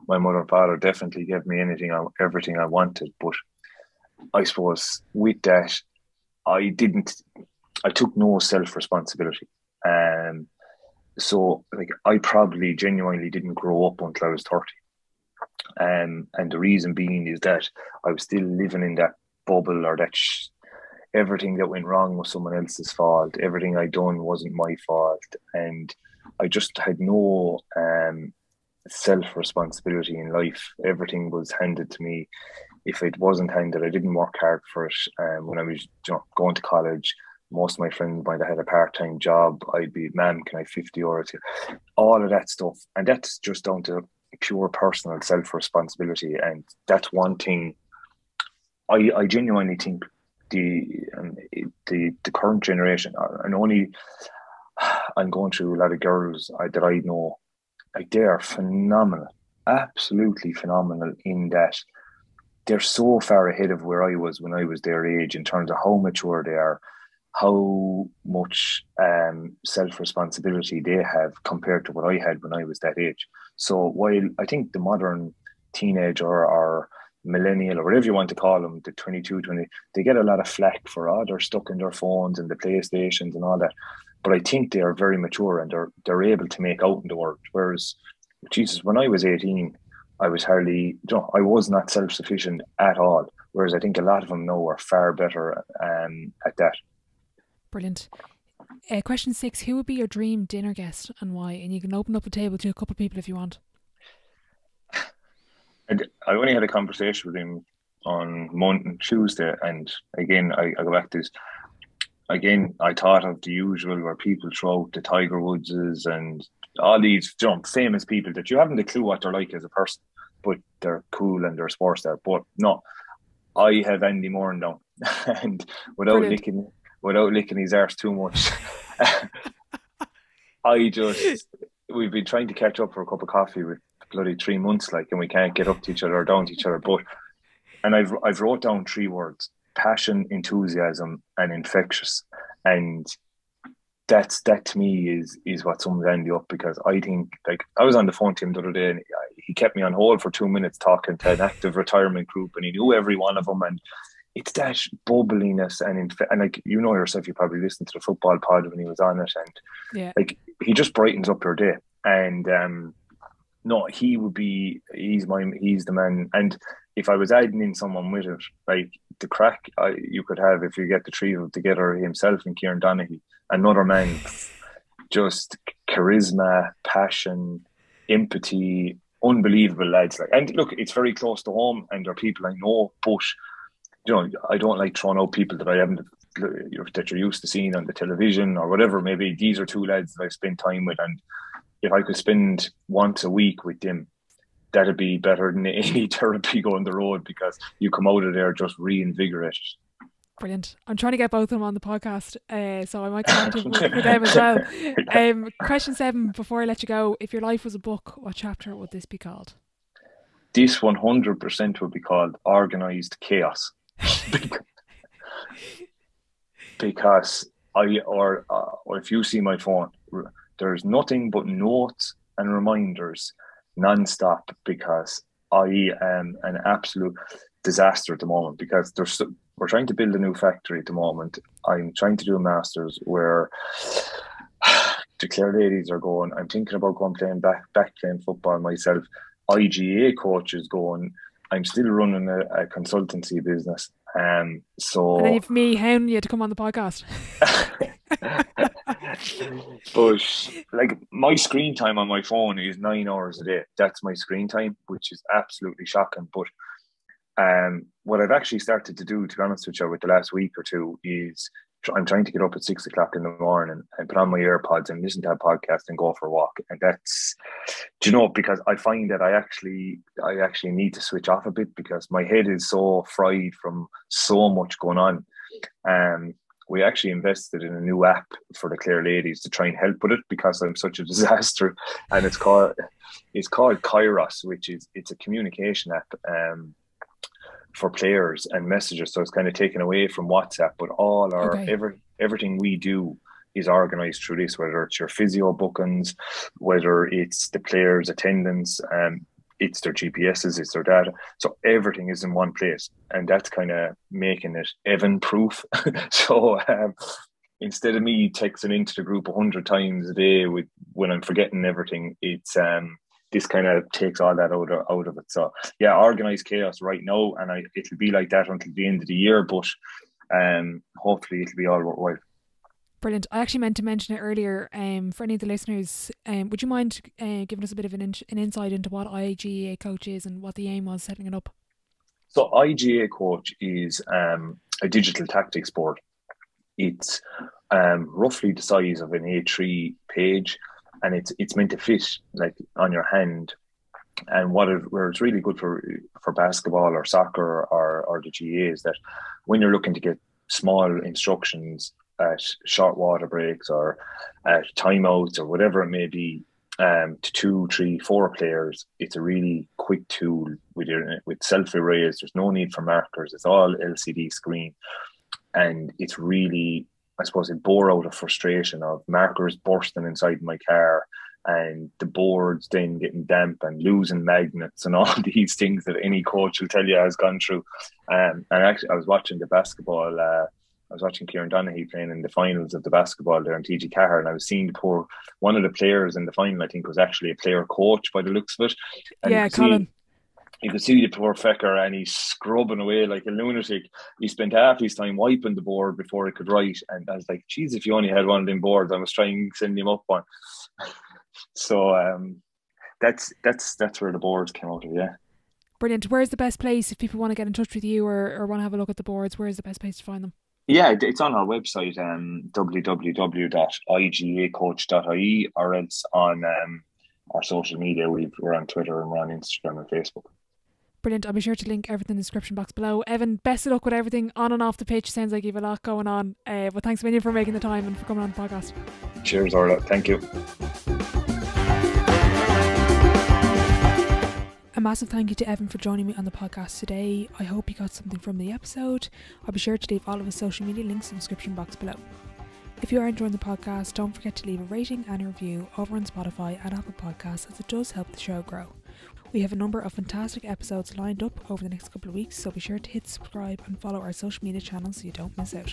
my mother and father definitely gave me everything I wanted. But I suppose with that, I didn't, I took no self responsibility. So like I probably genuinely didn't grow up until I was 30. And the reason being is that I was still living in that bubble, or that everything that went wrong was someone else's fault. Everything I done wasn't my fault, and I just had no self responsibility in life. Everything was handed to me. If it wasn't handed, I didn't work hard for it. When I was going to college, most of my friends might have had a part-time job. I'd be, ma'am, can I have 50 euros here? All of that stuff. And that's just down to pure personal self-responsibility. And that's one thing I genuinely think the current generation, and only I'm going through a lot of girls that I know, like they are phenomenal, absolutely phenomenal, in that they're so far ahead of where I was when I was their age, in terms of how mature they are, how much self-responsibility they have compared to what I had when I was that age. So while I think the modern teenager or millennial, or whatever you want to call them, the 22, 20, they get a lot of flack for, they're stuck in their phones and the PlayStations and all that. But I think they are very mature, and they're able to make out in the world. Whereas, Jesus, when I was 18, I was hardly, I was not self-sufficient at all. Whereas I think a lot of them now are far better at that. Brilliant. Question 6, who would be your dream dinner guest and why? And you can open up the table to a couple of people if you want. I only had a conversation with him on Tuesday, and again, I go back to this. Again, I thought of the usual, where people throw out the Tiger Woodses and all these famous people that you haven't a clue what they're like as a person, but they're cool and they're sports stars. But no, I have Andy Moran down, and without licking his arse too much, we've been trying to catch up for a cup of coffee with bloody 3 months, like, and we can't get up to each other or down to each other. And I've wrote down 3 words: passion, enthusiasm, and infectious. And that to me is what sums Andy up, because I think, like, I was on the phone to him the other day, and he kept me on hold for 2 minutes talking to an active retirement group, and he knew every one of them. And it's that bubbliness and like, you know yourself, you probably listened to the football pod when he was on it, and like, he just brightens up your day. And no, he's the man. And if I was adding in someone with it, like the crack you could have if you get the three of them together, himself and Kieran Donaghy, another man, just charisma, passion, empathy, unbelievable lads. Like, and look, it's very close to home, and they're people I know, but I don't like throwing out people that I haven't, that you're used to seeing on the television or whatever. Maybe these are 2 lads that I've spent time with, and if I could spend once a week with them, that'd be better than any therapy going the road, because you come out of there just reinvigorated. Brilliant. I'm trying to get both of them on the podcast, so I might come to with them as well. Question 7, before I let you go: if your life was a book, what chapter would this be called? This 100% would be called Organised Chaos. Because or if you see my phone, there's nothing but notes and reminders non-stop, because I am an absolute disaster at the moment, because we're trying to build a new factory at the moment. I'm trying to do a master's where the Clare Ladies are going. I'm thinking about going back playing football myself. iGAA coach is going. I'm still running a consultancy business. So, and then you've me hounding you to come on the podcast. But like, my screen time on my phone is 9 hours a day. That's my screen time, which is absolutely shocking. But what I've actually started to do, to be honest with you, with the last week or two, is I'm trying to get up at 6 o'clock in the morning and put on my AirPods and listen to a podcast and go for a walk. And that's, because I find that I actually need to switch off a bit, because my head is so fried from so much going on. We actually invested in a new app for the Clare Ladies to try and help with it, because I'm such a disaster. And it's called Kairos, which it's a communication app. for players and messages. So it's kind of taken away from WhatsApp, but all our everything we do is organised through this, whether it's your physio bookings, whether it's the players' attendance, it's their GPSs, it's their data. So everything is in one place, and that's kind of making it Evan proof. So instead of me texting into the group 100 times a day when I'm forgetting everything, it's this kind of takes all that out of it. So yeah, organised chaos right now, and it'll be like that until the end of the year, but hopefully it'll be all worthwhile. Brilliant. I actually meant to mention it earlier. For any of the listeners, would you mind giving us a bit of an insight into what iGAA Coach is and what the aim was setting it up? So iGAA Coach is a digital tactics board. It's roughly the size of an A3 page, and it's meant to fit like on your hand. And where it's really good for basketball or soccer or the GAA is that when you're looking to get small instructions at short water breaks or at timeouts or whatever it may be, to 2, 3, 4 players, it's a really quick tool with self-erase. There's no need for markers. It's all LCD screen, and it's really, I suppose, it bore out of frustration of markers bursting inside my car and the boards then getting damp and losing magnets and all these things that any coach will tell you has gone through. And actually, I was watching the basketball. I was watching Kieran Donaghy playing in the finals of the basketball there in TG Cahir, and I was seeing one of the players in the final, I think, was actually a player coach by the looks of it. And yeah, Colin. You could see the poor fecker, and he's scrubbing away like a lunatic. He spent half his time wiping the board before he could write, and I was like, geez, if you only had one of them boards, I was trying to send him up one. So that's where the boards came out of, yeah. Brilliant. Where's the best place if people want to get in touch with you or want to have a look at the boards? Where's the best place to find them? Yeah, it's on our website, www.igaacoach.ie, or else on our social media. We're on Twitter and we're on Instagram and Facebook. Brilliant. I'll be sure to link everything in the description box below. Evan, best of luck with everything on and off the pitch. Sounds like you have a lot going on. But thanks a million for making the time and for coming on the podcast. Cheers, Orla. Thank you. A massive thank you to Evan for joining me on the podcast today. I hope you got something from the episode. I'll be sure to leave all of his social media links in the description box below. If you are enjoying the podcast, don't forget to leave a rating and a review over on Spotify and Apple Podcasts, as it does help the show grow. We have a number of fantastic episodes lined up over the next couple of weeks, so be sure to hit subscribe and follow our social media channels so you don't miss out.